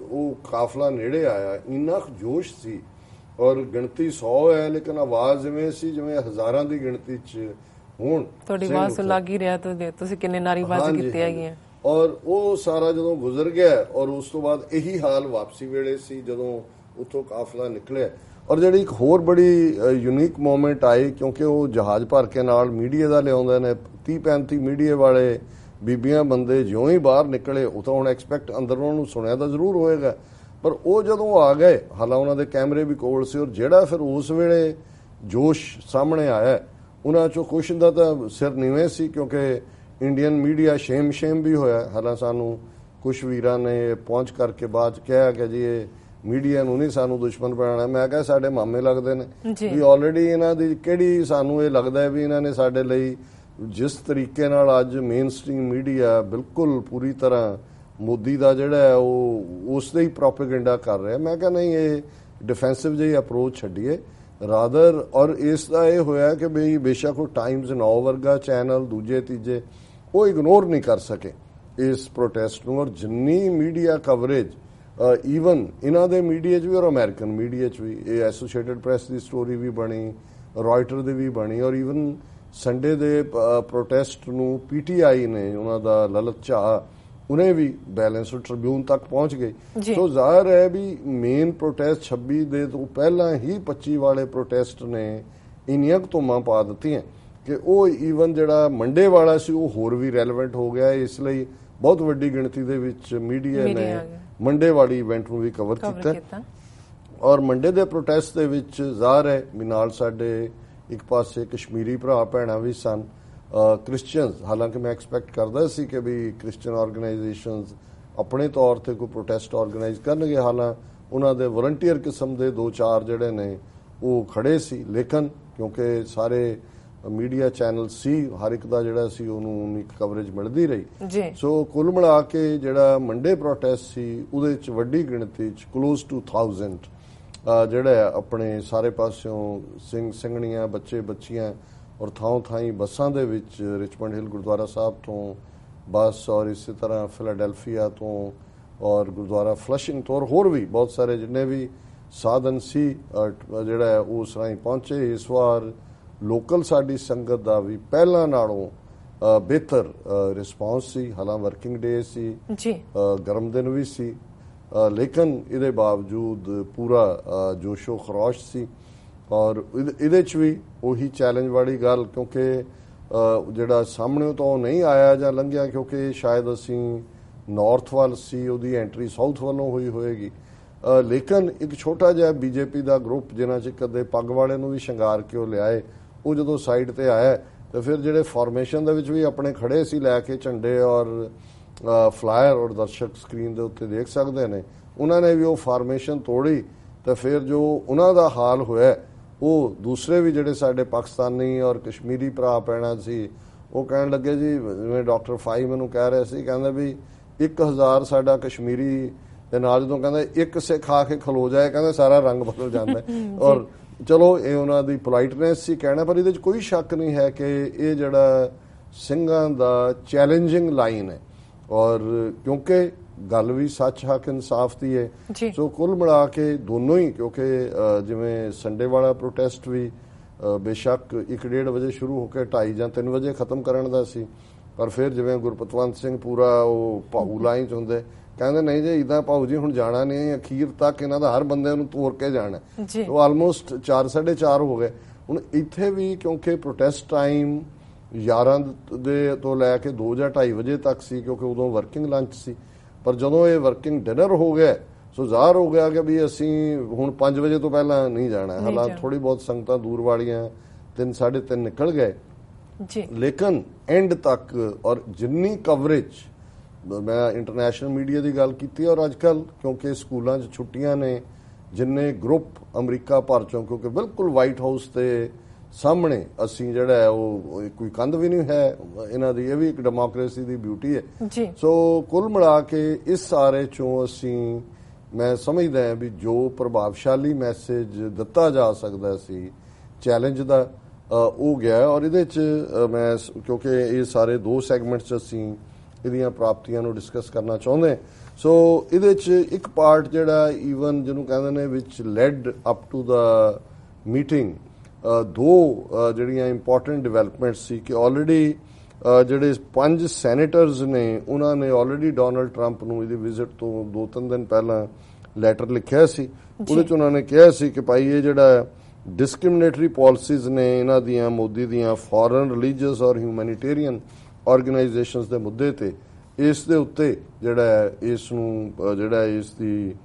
ਉਹ ਕਾਫਲਾ ਨੇੜੇ ਆਇਆ ਇੰਨਾ ਜੋਸ਼ ਸੀ ਔਰ ਗਿਣਤੀ 100 ਹੈ ਲੇਕਿਨ ਆਵਾਜ਼ ਜਿਵੇਂ ਸੀ ਜਿਵੇਂ ਹਜ਼ਾਰਾਂ ਦੀ ਗਿਣਤੀ 'ਚ ਹੁਣ ਤੁਹਾਡੀ ਆਵਾਜ਼ ਲੱਗ ਹੀ ਰਿਹਾ ਤੁਸੀਂ ਕਿੰਨੇ ਨਾਰੀਬਾਜ਼ੀ ਕੀਤੀ ਹੈਗੀ ਔਰ ਉਹ ਸਾਰਾ ਜਦੋਂ ਗੁਜ਼ਰ ਗਿਆ ਔਰ ਉਸ ਤੋਂ ਬਾਅਦ ਇਹੀ ਹਾਲ ਵਾਪਸੀ ਵੇਲੇ ਸੀ ਜਦੋਂ ਉੱਥੋਂ ਕਾਫਲਾ ਨਿਕਲਿਆ ਔਰ ਜਿਹੜੀ ਇੱਕ ਹੋਰ ਬੜੀ ਯੂਨੀਕ ਮੂਮੈਂਟ ਆਈ ਕਿਉਂਕਿ ਉਹ ਜਹਾਜ਼ ਭਰ ਕੇ ਨਾਲ ਮੀਡੀਆ ਦਾ ਲਿਆਉਂਦੇ ਨੇ 30-35 ਮੀਡੀਆ ਵਾਲੇ ਬੀਬੀਆਂ ਬੰਦੇ ਜਿਉਂ ਹੀ ਬਾਹਰ ਨਿਕਲੇ ਉਹ ਤਾਂ ਹੁਣ ਐਕਸਪੈਕਟ ਅੰਦਰੋਂ ਨੂੰ ਸੁਣਿਆ ਤਾਂ ਜ਼ਰੂਰ ਹੋਏਗਾ ਪਰ ਉਹ ਜਦੋਂ ਆ ਗਏ ਹਾਲਾਂ ਉਹਨਾਂ ਦੇ ਕੈਮਰੇ ਵੀ ਕੋਲ ਸੀ ਔਰ ਜਿਹੜਾ ਫਿਰ ਉਸ ਵੇਲੇ ਜੋਸ਼ ਸਾਹਮਣੇ ਆਇਆ ਉਹਨਾਂ ਚੋਂ ਕੁਛ ਦਾ ਤਾਂ ਸਿਰ ਨੀਵੇਂ ਸੀ ਕਿਉਂਕਿ ਇੰਡੀਅਨ ਮੀਡੀਆ ਸ਼ੇਮ ਵੀ ਹੋਇਆ ਹਾਲਾਂ ਸਾਨੂੰ ਕੁਛ ਵੀਰਾਂ ਨੇ ਪਹੁੰਚ ਕਰਕੇ ਬਾਅਦ ਚ ਕਿਹਾ ਕਿ ਜੀ ਇਹ ਮੀਡੀਆ ਨੂੰ ਨਹੀਂ ਸਾਨੂੰ ਦੁਸ਼ਮਣ ਬਣਾਉਣਾ ਮੈਂ ਕਿਹਾ ਸਾਡੇ ਮਾਮੇ ਲੱਗਦੇ ਨੇ ਵੀ ਆਲਰੇਡੀ ਇਹਨਾਂ ਦੀ ਕਿਹੜੀ ਸਾਨੂੰ ਇਹ ਲੱਗਦਾ ਹੈ ਵੀ ਇਹਨਾਂ ਨੇ ਸਾਡੇ ਲਈ ਜਿਸ ਤਰੀਕੇ ਨਾਲ ਅੱਜ ਮੇਨ ਸਟ੍ਰੀਮ ਮੀਡੀਆ ਬਿਲਕੁਲ ਪੂਰੀ ਤਰ੍ਹਾਂ ਮੋਦੀ ਦਾ ਜਿਹੜਾ ਹੈ ਉਹ ਉਸ ਦੇ ਹੀ ਪ੍ਰੋਪੇਗੈਂਡਾ ਕਰ ਰਿਹਾ ਮੈਂ ਕਿਹਾ ਨਹੀਂ ਇਹ ਡਿਫੈਂਸਿਵ ਜਿਹੀ ਅਪਰੋਚ ਛੱਡੀਏ ਰਾਦਰ ਔਰ ਇਸ ਦਾ ਇਹ ਹੋਇਆ ਕਿ ਬਈ ਬੇਸ਼ੱਕ ਉਹ ਟਾਈਮਜ਼ 9 ਵਰਗਾ ਚੈਨਲ ਦੂਜੇ ਤੀਜੇ ਉਹ ਇਗਨੋਰ ਨਹੀਂ ਕਰ ਸਕੇ ਇਸ ਪ੍ਰੋਟੈਸਟ ਨੂੰ, ਔਰ ਜਿੰਨੀ ਮੀਡੀਆ ਕਵਰੇਜ ਈਵਨ ਇਹਨਾਂ ਦੇ ਮੀਡੀਆ 'ਚ ਵੀ ਔਰ ਅਮਰੀਕਨ ਮੀਡੀਆ 'ਚ ਵੀ, ਇਹ ਐਸੋਸੀਏਟਡ ਪ੍ਰੈਸ ਦੀ ਸਟੋਰੀ ਵੀ ਬਣੀ, ਰॉयटर ਦੀ ਵੀ ਬਣੀ, ਔਰ ਈਵਨ ਸੰਡੇ ਦੇ ਪ੍ਰੋਟੈਸਟ ਨੂੰ ਪੀਟੀਆਈ ਨੇ, ਉਹਨਾਂ ਦਾ ਲਲਿਤ ਝਾ, ਉਹਨੇ ਵੀ ਬੈਲੈਂਸ ਟ੍ਰਿਬਿਊਨ ਤੱਕ ਪਹੁੰਚ ਗਈ। ਸੋ ਜ਼ਾਹਰ ਹੈ ਵੀ ਮੇਨ ਪ੍ਰੋਟੈਸਟ 26 ਦੇ ਤੋਂ ਪਹਿਲਾਂ ਹੀ 25 ਵਾਲੇ ਪ੍ਰੋਟੈਸਟ ਨੇ ਇੰਨੀਆਂ ਧੁੰਮਾਂ ਪਾ ਦਿੱਤੀਆਂ ਕਿ ਉਹ ਈਵਨ ਜਿਹੜਾ ਮੰਡੇ ਵਾਲਾ ਸੀ ਉਹ ਹੋਰ ਵੀ ਰੈਲੇਵੈਂਟ ਹੋ ਗਿਆ। ਇਸ ਲਈ ਬਹੁਤ ਵੱਡੀ ਗਿਣਤੀ ਦੇ ਵਿੱਚ ਮੀਡੀਆ ਨੇ ਮੰਡੇ ਵਾਲੀ ਇਵੈਂਟ ਨੂੰ ਵੀ ਕਵਰ ਕੀਤਾ। ਔਰ ਮੰਡੇ ਦੇ ਪ੍ਰੋਟੈਸਟ ਦੇ ਵਿੱਚ ਜ਼ਾਹਰ ਹੈ ਵੀ ਨਾਲ ਸਾਡੇ ਇੱਕ ਪਾਸੇ ਕਸ਼ਮੀਰੀ ਭਰਾ ਭੈਣਾਂ ਵੀ ਸਨ, ਕ੍ਰਿਸਚੀਅਨਸ। ਹਾਲਾਂਕਿ ਮੈਂ ਐਕਸਪੈਕਟ ਕਰਦਾ ਸੀ ਕਿ ਵੀ ਕ੍ਰਿਸਚੀਅਨ ਆਰਗੇਨਾਈਜੇਸ਼ਨਸ ਆਪਣੇ ਤੌਰ ਤੇ ਕੋਈ ਪ੍ਰੋਟੈਸਟ ਆਰਗੇਨਾਈਜ਼ ਕਰਨਗੇ, ਹਾਲਾਂਕਿ ਉਹਨਾਂ ਦੇ ਵਲੰਟੀਅਰ ਕਿਸਮ ਦੇ 2-4 ਜਿਹੜੇ ਨੇ ਉਹ ਖੜੇ ਸੀ, ਲੇਕਿਨ ਕਿਉਂਕਿ ਸਾਰੇ ਮੀਡੀਆ ਚੈਨਲ ਸੀ, ਹਰ ਇੱਕ ਦਾ ਜਿਹੜਾ ਸੀ ਉਹਨੂੰ ਇੱਕ ਕਵਰੇਜ ਮਿਲਦੀ ਰਹੀ। ਸੋ ਕੁੱਲ ਮਿਲਾ ਕੇ ਜਿਹੜਾ ਮੰਡੇ ਪ੍ਰੋਟੈਸਟ ਸੀ ਉਹਦੇ ਚ ਵੱਡੀ ਗਿਣਤੀ ਚ ਕਲੋਜ਼ ਟੂ 1000 ਜਿਹੜਾ ਆਪਣੇ ਸਾਰੇ ਪਾਸਿਓਂ ਸਿੰਘ ਸਿੰਘਣੀਆਂ, ਬੱਚੇ ਬੱਚੀਆਂ ਔਰ ਥਾਂ ਬੱਸਾਂ ਦੇ ਵਿੱਚ ਰਿਚਮੰਡ ਹਿੱਲ ਗੁਰਦੁਆਰਾ ਸਾਹਿਬ ਤੋਂ ਬੱਸ, ਔਰ ਇਸੇ ਤਰ੍ਹਾਂ ਫਿਲਾਡੈਲਫੀਆ ਤੋਂ ਔਰ ਗੁਰਦੁਆਰਾ ਫਲਸ਼ਿੰਗ ਤੋਂ, ਔਰ ਹੋਰ ਵੀ ਬਹੁਤ ਸਾਰੇ ਜਿੰਨੇ ਵੀ ਸਾਧਨ ਸੀ ਜਿਹੜਾ ਉਸ ਰਾਹੀਂ ਪਹੁੰਚੇ। ਇਸ ਵਾਰ ਲੋਕਲ ਸਾਡੀ ਸੰਗਤ ਦਾ ਵੀ ਪਹਿਲਾਂ ਨਾਲੋਂ ਬਿਹਤਰ ਰਿਸਪਾਂਸ ਸੀ। ਹਾਲਾਂਕਿ ਵਰਕਿੰਗ ਡੇ ਸੀ, ਗਰਮ ਦਿਨ ਵੀ ਸੀ, ਲੇਕਿਨ ਇਹਦੇ ਬਾਵਜੂਦ ਪੂਰਾ ਜੋਸ਼ੋ ਖਰੋਸ਼ ਸੀ। ਔਰ ਇਹਦੇ 'ਚ ਵੀ ਉਹੀ ਚੈਲੰਜ ਵਾਲੀ ਗੱਲ, ਕਿਉਂਕਿ ਜਿਹੜਾ ਸਾਹਮਣੇ ਤੋਂ ਨਹੀਂ ਆਇਆ ਜਾਂ ਲੰਘਿਆ, ਕਿਉਂਕਿ ਸ਼ਾਇਦ ਅਸੀਂ ਨਾਰਥ ਵੱਲ ਸੀ, ਉਹਦੀ ਐਂਟਰੀ ਸਾਊਥ ਵੱਲੋਂ ਹੋਈ ਹੋਏਗੀ। ਲੇਕਿਨ ਇੱਕ ਛੋਟਾ ਜਿਹਾ ਬੀਜੇਪੀ ਦਾ ਗਰੁੱਪ ਜਿਨ੍ਹਾਂ 'ਚ ਕਦੇ ਪੱਗ ਵਾਲੇ ਨੂੰ ਵੀ ਸ਼ਿੰਗਾਰ ਕੇ ਉਹ ਲਿਆਏ, ਉਹ ਜਦੋਂ ਸਾਈਡ ਤੇ ਆਇਆ ਤੇ ਫਿਰ ਜਿਹੜੇ ਫਾਰਮੇਸ਼ਨ ਦੇ ਵਿੱਚ ਵੀ ਆਪਣੇ ਖੜੇ ਸੀ ਲੈ ਕੇ ਝੰਡੇ ਔਰ ਫਲਾਇਰ, ਔਰ ਦਰਸ਼ਕ ਸਕਰੀਨ ਦੇ ਉੱਤੇ ਦੇਖ ਸਕਦੇ ਨੇ, ਉਹਨਾਂ ਨੇ ਵੀ ਉਹ ਫਾਰਮੇਸ਼ਨ ਤੋੜੀ। ਤੇ ਫਿਰ ਜੋ ਉਹਨਾਂ ਦਾ ਹਾਲ ਹੋਇਆ, ਉਹ ਦੂਸਰੇ ਵੀ ਜਿਹੜੇ ਸਾਡੇ ਪਾਕਿਸਤਾਨੀ ਔਰ ਕਸ਼ਮੀਰੀ ਭਰਾ ਪੈਣਾ ਸੀ, ਉਹ ਕਹਿਣ ਲੱਗੇ ਜੀ, ਜਿਵੇਂ ਡਾਕਟਰ ਫਾਈ ਮੈਨੂੰ ਕਹਿ ਰਿਹਾ ਸੀ, ਕਹਿੰਦਾ ਵੀ 1000 ਸਾਡਾ ਕਸ਼ਮੀਰੀ ਦੇ ਨਾਲ ਜਦੋਂ ਕਹਿੰਦਾ ਇੱਕ ਸਿੱਖ ਆ ਕੇ ਖਲੋ ਜਾਏ, ਕਹਿੰਦਾ ਸਾਰਾ ਰੰਗ ਬਦਲ ਜਾਂਦਾ। ਔਰ ਚਲੋ ਇਹ ਉਹਨਾਂ ਦੀ ਪੋਲਾਈਟਨੈਸ ਸੀ ਕਹਿਣਾ, ਪਰ ਇਹਦੇ 'ਚ ਕੋਈ ਸ਼ੱਕ ਨਹੀਂ ਹੈ ਕਿ ਇਹ ਜਿਹੜਾ ਸਿੰਘਾਂ ਦਾ ਚੈਲੰਜਿੰਗ ਲਾਈਨ ਹੈ, ਔਰ ਕਿਉਂਕਿ ਗੱਲ ਵੀ ਸੱਚ ਹੱਕ ਇਨਸਾਫ ਦੀ ਹੈ। ਸੋ ਕੁੱਲ ਮਿਲਾ ਕੇ ਦੋਨੋਂ ਹੀ, ਕਿਉਂਕਿ ਜਿਵੇਂ ਸੰਡੇ ਵਾਲਾ ਪ੍ਰੋਟੈਸਟ ਵੀ ਬੇਸ਼ੱਕ 1-1:30 ਵਜੇ ਸ਼ੁਰੂ ਹੋ ਕੇ 2:30 ਜਾਂ 3 ਵਜੇ ਖਤਮ ਕਰਨ ਦਾ ਸੀ, ਪਰ ਫਿਰ ਜਿਵੇਂ ਗੁਰਪਤਵੰਤ ਸਿੰਘ ਪੂਰਾ ਉਹ ਭਾਊ ਲਾਈਨ 'ਚ ਹੁੰਦੇ, ਕਹਿੰਦੇ ਨਹੀਂ ਜੀ ਇਦਾਂ ਭਾਊ ਜੀ ਹੁਣ ਜਾਣਾ ਨਹੀਂ, ਅਖੀਰ ਤੱਕ ਇਹਨਾਂ ਦਾ ਹਰ ਬੰਦੇ ਨੂੰ ਤੋੜ ਕੇ ਜਾਣਾ। ਉਹ ਆਲਮੋਸਟ 4-4:30 ਹੋ ਗਏ। ਹੁਣ ਇੱਥੇ ਵੀ ਕਿਉਂਕਿ ਪ੍ਰੋਟੈਸਟ ਟਾਈਮ 11 ਦੇ ਤੋਂ ਲੈ ਕੇ 2 ਜਾਂ 2:30 ਵਜੇ ਤੱਕ ਸੀ, ਕਿਉਂਕਿ ਉਦੋਂ ਵਰਕਿੰਗ ਲੰਚ ਸੀ, ਪਰ ਜਦੋਂ ਇਹ ਵਰਕਿੰਗ ਡਿਨਰ ਹੋ ਗਿਆ ਸੋ ਜ਼ਾਹਰ ਹੋ ਗਿਆ ਕਿ ਵੀ ਅਸੀਂ ਹੁਣ 5 ਵਜੇ ਤੋਂ ਪਹਿਲਾਂ ਨਹੀਂ ਜਾਣਾ। ਹਾਲਾਂਕਿ ਥੋੜੀ ਬਹੁਤ ਸੰਗਤਾਂ ਦੂਰ ਵਾਲੀਆਂ 3-3:30 ਨਿਕਲ ਗਏ, ਲੇਕਿਨ ਐਂਡ ਤੱਕ ਔਰ ਜਿੰਨੀ ਕਵਰੇਜ, ਮੈਂ ਇੰਟਰਨੈਸ਼ਨਲ ਮੀਡੀਆ ਦੀ ਗੱਲ ਕੀਤੀ, ਔਰ ਅੱਜ ਕੱਲ ਕਿਉਂਕਿ ਸਕੂਲਾਂ 'ਚ ਛੁੱਟੀਆਂ ਨੇ, ਜਿੰਨੇ ਗਰੁੱਪ ਅਮਰੀਕਾ ਭਰ ਚੋਂ, ਕਿਉਂਕਿ ਬਿਲਕੁਲ ਵਾਈਟ ਹਾਊਸ ਦੇ ਸਾਹਮਣੇ ਅਸੀਂ ਜਿਹੜਾ ਹੈ ਉਹ ਕੋਈ ਕੰਧ ਵੀ ਨਹੀਂ ਹੈ ਇਹਨਾਂ ਦੀ, ਇਹ ਵੀ ਇੱਕ ਡੈਮੋਕ੍ਰੇਸੀ ਦੀ ਬਿਊਟੀ ਹੈ। ਸੋ ਕੁੱਲ ਮਿਲਾ ਕੇ ਇਸ ਸਾਰੇ ਚੋਂ ਅਸੀਂ, ਮੈਂ ਸਮਝਦਾ ਹਾਂ ਵੀ ਜੋ ਪ੍ਰਭਾਵਸ਼ਾਲੀ ਮੈਸੇਜ ਦਿੱਤਾ ਜਾ ਸਕਦਾ ਸੀ ਚੈਲੰਜ ਦਾ, ਉਹ ਗਿਆ। ਔਰ ਇਹਦੇ 'ਚ ਮੈਂ, ਕਿਉਂਕਿ ਇਹ ਸਾਰੇ 2 ਸੈਗਮੈਂਟਸ ਅਸੀਂ ਇਹਦੀਆਂ ਪ੍ਰਾਪਤੀਆਂ ਨੂੰ ਡਿਸਕਸ ਕਰਨਾ ਚਾਹੁੰਦੇ, ਸੋ ਇਹਦੇ 'ਚ ਇੱਕ ਪਾਰਟ ਜਿਹੜਾ ਈਵਨ ਜਿਹਨੂੰ ਕਹਿੰਦੇ ਨੇ ਵਿਚ ਲੈਡ ਅਪ ਟੂ ਦਾ ਮੀਟਿੰਗ, 2 ਜਿਹੜੀਆਂ ਇੰਪੋਰਟੈਂਟ ਡਿਵੈਲਪਮੈਂਟਸ ਸੀ ਕਿ ਆਲਰੇਡੀ ਜਿਹੜੇ 5 ਸੈਨੇਟਰਸ ਨੇ ਉਹਨਾਂ ਨੇ ਆਲਰੇਡੀ ਡੋਨਲਡ ਟਰੰਪ ਨੂੰ ਇਹਦੀ ਵਿਜ਼ਿਟ ਤੋਂ 2-3 ਦਿਨ ਪਹਿਲਾਂ ਲੈਟਰ ਲਿਖਿਆ ਸੀ। ਉਹਦੇ 'ਚ ਉਹਨਾਂ ਨੇ ਕਿਹਾ ਸੀ ਕਿ ਭਾਈ ਇਹ ਜਿਹੜਾ ਡਿਸਕ੍ਰਿਮੀਨੇਟਰੀ ਪਾਲਿਸੀਜ਼ ਨੇ ਇਹਨਾਂ ਦੀਆਂ, ਮੋਦੀ ਦੀਆਂ ਫੋਰਨ ਰਿਲੀਜੀਅਸ ਔਰ ਹਿਊਮੈਨਿਟੇਰੀਅਨ ਆਰਗੇਨਾਈਜੇਸ਼ਨਸ ਦੇ ਮੁੱਦੇ ਤੇ, ਇਸ ਦੇ ਉੱਤੇ ਜਿਹੜਾ ਇਸ ਨੂੰ ਜਿਹੜਾ ਇਸ ਦੀ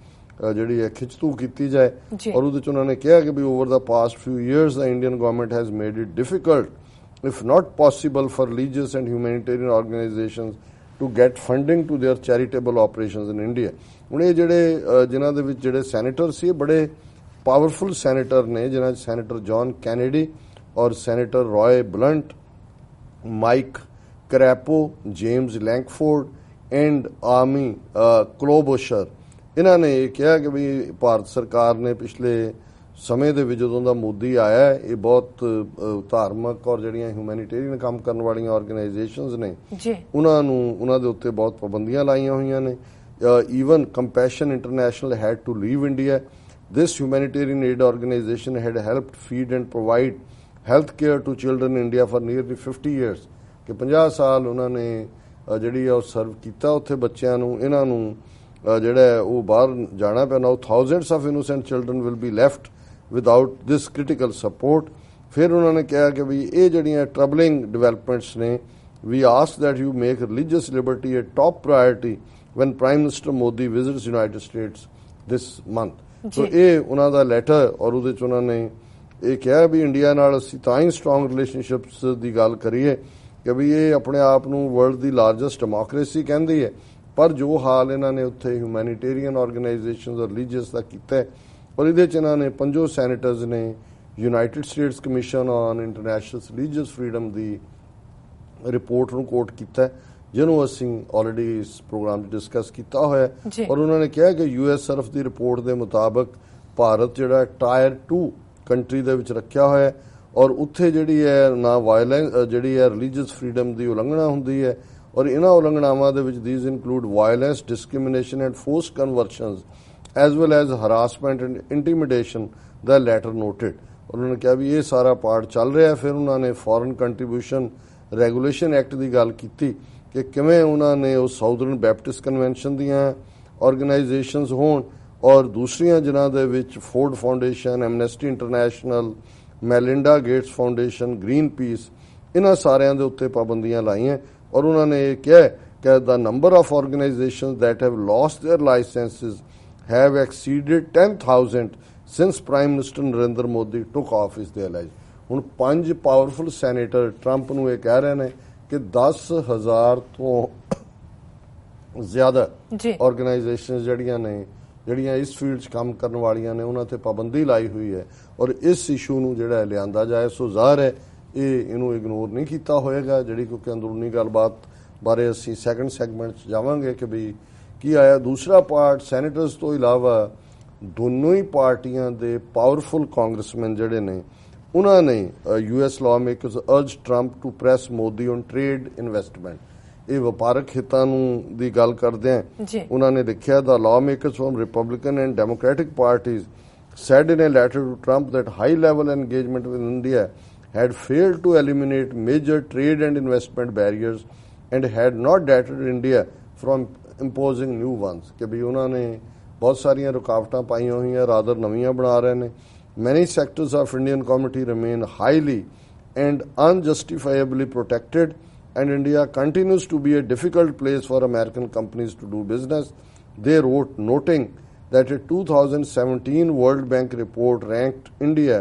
ਜਿਹੜੀ ਹੈ ਖਿੱਚਤੂ ਕੀਤੀ ਜਾਏ। ਔਰ ਉਹਦੇ 'ਚ ਉਹਨਾਂ ਨੇ ਕਿਹਾ ਕਿ ਵੀ over the past few years the Indian government has made it difficult if not possible for religious and humanitarian organizations to get funding to their charitable operations in India. ਹੁਣ ਇਹ ਜਿਹੜੇ ਜਿਨ੍ਹਾਂ ਦੇ ਵਿੱਚ ਜਿਹੜੇ ਸੈਨੇਟਰ ਸੀ, ਇਹ ਬੜੇ ਪਾਵਰਫੁਲ ਸੈਨੇਟਰ ਨੇ, ਜਿਨ੍ਹਾਂ 'ਚ ਸੈਨੇਟਰ ਜੌਨ ਕੈਨੇਡੀ ਔਰ senator Roy Blunt, Mike Crapo, James Lankford and Amy Klobuchar. ਇਹਨਾਂ ਨੇ ਇਹ ਕਿਹਾ ਕਿ ਵੀ ਭਾਰਤ ਸਰਕਾਰ ਨੇ ਪਿਛਲੇ ਸਮੇਂ ਦੇ ਵਿੱਚ ਜਦੋਂ ਦਾ ਮੋਦੀ ਆਇਆ ਇਹ ਬਹੁਤ ਧਾਰਮਿਕ ਔਰ ਜਿਹੜੀਆਂ ਹਿਊਮੈਨਿਟੇਰੀਅਨ ਕੰਮ ਕਰਨ ਵਾਲੀਆਂ ਆਰਗੇਨਾਈਜੇਸ਼ਨਸ ਨੇ ਉਹਨਾਂ ਦੇ ਉੱਤੇ ਬਹੁਤ ਪਾਬੰਦੀਆਂ ਲਾਈਆਂ ਹੋਈਆਂ ਨੇ। Even Compassion International had to leave India. This humanitarian aid organization had helped feed and provide health care to children in India for nearly 50 years ਕਿ 50 ਸਾਲ ਉਹਨਾਂ ਨੇ ਜਿਹੜੀ ਉਹ ਸਰਵ ਕੀਤਾ ਉੱਥੇ ਬੱਚਿਆਂ ਨੂੰ। ਇਹਨਾਂ ਨੂੰ ਜਿਹੜਾ ਉਹ ਬਾਹਰ ਜਾਣਾ ਪੈਣਾ। thousands of innocent children will be left without this critical support। ਫਿਰ ਉਹਨਾਂ ਨੇ ਕਿਹਾ ਕਿ ਵੀ ਇਹ ਜਿਹੜੀਆਂ troubling developments ਨੇ we ask that you make religious liberty a top priority when Prime Minister Modi visits United States this month। ਸੋ ਇਹ ਉਹਨਾਂ ਦਾ ਲੈਟਰ ਔਰ ਉਹਦੇ 'ਚ ਉਹਨਾਂ ਨੇ ਇਹ ਕਿਹਾ ਵੀ ਇੰਡੀਆ ਨਾਲ ਅਸੀਂ ਤਾਂ ਹੀ ਸਟਰੋਂਗ ਰਿਲੇਸ਼ਨਸ਼ਿਪਸ ਦੀ ਗੱਲ ਕਰੀਏ ਕਿ ਵੀ ਇਹ ਆਪਣੇ ਆਪ ਨੂੰ ਵਰਲਡ ਦੀ ਲਾਰਜੈਸਟ ਡੈਮੋਕ੍ਰੇਸੀ ਕਹਿੰਦੀ ਹੈ, ਪਰ ਜੋ ਹਾਲ ਇਹਨਾਂ ਨੇ ਉੱਥੇ ਹਿਊਮੈਨਿਟੇਰੀਅਨ ਆਰਗੇਨਾਈਜੇਸ਼ਨਸ ਔਰ ਰਿਲੀਜੀਅਸ ਦਾ ਕੀਤਾ ਹੈ ਔਰ ਇਹਦੇ 'ਚ ਇਹਨਾਂ ਨੇ 5 ਸੈਨੇਟਰਸ ਨੇ United States commission on international religious freedom the report ਨੂੰ ਕੋਟ ਕੀਤਾ ਜਿਹਨੂੰ ਅਸੀਂ ਆਲਰੇਡੀ ਇਸ ਪ੍ਰੋਗਰਾਮ 'ਚ ਡਿਸਕਸ ਕੀਤਾ ਹੋਇਆ ਔਰ ਉਹਨਾਂ ਨੇ ਕਿਹਾ ਕਿ US ਸਰਫ ਦੀ ਰਿਪੋਰਟ ਦੇ ਮੁਤਾਬਕ ਭਾਰਤ ਜਿਹੜਾ ਟਾਇਰ 2 ਕੰਟਰੀ ਦੇ ਵਿੱਚ ਰੱਖਿਆ ਹੋਇਆ ਔਰ ਉੱਥੇ ਜਿਹੜੀ ਹੈ ਨਾ ਵਾਇਲੈਂਸ ਜਿਹੜੀ ਹੈ ਰਿਲੀਜੀਅਸ ਫਰੀडम ਦੀ ਉਲੰਘਣਾ ਹੁੰਦੀ ਹੈ ਔਰ ਇਹਨਾਂ ਉਲੰਘਣਾਵਾਂ ਦੇ ਵਿੱਚ these include violence, discrimination and forced conversions as well as harassment and intimidation the letter noted. ਉਹਨਾਂ ਨੇ ਕਿਹਾ ਵੀ ਇਹ ਸਾਰਾ ਪਾਰਟ ਚੱਲ ਰਿਹਾ। ਫਿਰ ਉਹਨਾਂ ਨੇ ਫੋਰਨ ਕੰਟਰੀਬਿਊਸ਼ਨ ਰੈਗੂਲੇਸ਼ਨ ਐਕਟ ਦੀ ਗੱਲ ਕੀਤੀ ਕਿ ਕਿਵੇਂ ਉਹਨਾਂ ਨੇ ਉਹ ਸਾਊਦਰਨ ਬੈਪਟਿਸਟ ਕਨਵੈਨਸ਼ਨ ਦੀਆਂ ਆਰਗੇਨਾਈਜੇਸ਼ਨਸ ਹੋਣ ਔਰ ਦੂਸਰੀਆਂ ਜਿਨ੍ਹਾਂ ਦੇ ਵਿੱਚ Ford Foundation, Amnesty International, Melinda Gates Foundation, Greenpeace, ਇਹਨਾਂ ਸਾਰਿਆਂ ਦੇ ਉੱਤੇ ਪਾਬੰਦੀਆਂ ਲਾਈਆਂ ਔਰ ਉਹਨਾਂ ਨੇ ਇਹ ਕਿਹਾ ਕਿ the number of organizations that have lost their licenses have exceeded 10,000 since Prime Minister Narendra Modi took office, they allege। ਹੁਣ 5 ਪਾਵਰਫੁਲ ਸੈਨੇਟਰ ਟਰੰਪ ਨੂੰ ਇਹ ਕਹਿ ਰਹੇ ਨੇ ਕਿ 10,000 ਤੋਂ ਜ਼ਿਆਦਾ ਆਰਗੇਨਾਈਜੇਸ਼ਨਸ ਜਿਹੜੀਆਂ ਇਸ ਫੀਲਡ 'ਚ ਕੰਮ ਕਰਨ ਵਾਲੀਆਂ ਨੇ ਉਹਨਾਂ ਤੇ ਪਾਬੰਦੀ ਲਾਈ ਹੋਈ ਹੈ ਔਰ ਇਸ ਇਸ਼ੂ ਨੂੰ ਜਿਹੜਾ ਲਿਆਂਦਾ ਜਾਏ। ਸੋ ਜ਼ਾਹਰ ਹੈ ਇਹਨੂੰ ਇਗਨੋਰ ਨਹੀਂ ਕੀਤਾ ਹੋਏਗਾ ਜਿਹੜੀ ਕਿਉਂਕਿ ਅੰਦਰੂਨੀ ਗੱਲਬਾਤ ਬਾਰੇ ਅਸੀਂ ਸੈਕੰਡ ਸੈਗਮੈਂਟ 'ਚ ਜਾਵਾਂਗੇ ਕਿ ਵੀ ਕੀ ਆਇਆ। ਦੂਸਰਾ ਪਾਰਟ ਸੈਨੇਟਰਸ ਤੋਂ ਇਲਾਵਾ ਦੋਨੋਂ ਹੀ ਪਾਰਟੀਆਂ ਦੇ ਪਾਵਰਫੁਲ ਕਾਂਗਰਸਮੈਨ ਜਿਹੜੇ ਨੇ ਉਹਨਾਂ ਨੇ US lawmakers urged Trump to press Modi on trade investment। ਇਹ ਵਪਾਰਕ ਹਿੱਤਾਂ ਨੂੰ ਦੀ ਗੱਲ ਕਰਦੇ ਆ। ਉਹਨਾਂ ਨੇ ਲਿਖਿਆ the lawmakers from Republican and Democratic parties said in a letter to Trump that high-level engagement with India had failed to eliminate major trade and investment barriers and had not deterred India from imposing new ones। ਕਿ ਵੀ ਉਹਨਾਂ ਨੇ ਬਹੁਤ ਸਾਰੀਆਂ ਰੁਕਾਵਟਾਂ ਪਾਈਆਂ ਹੋਈਆਂ ਰਾਦਰ ਨਵੀਆਂ ਬਣਾ ਰਹੇ ਨੇ। Many sectors of Indian economy remain highly and unjustifiably protected and India continues to be a difficult place for American companies to do business, they wrote, noting that a 2017 World Bank report ranked India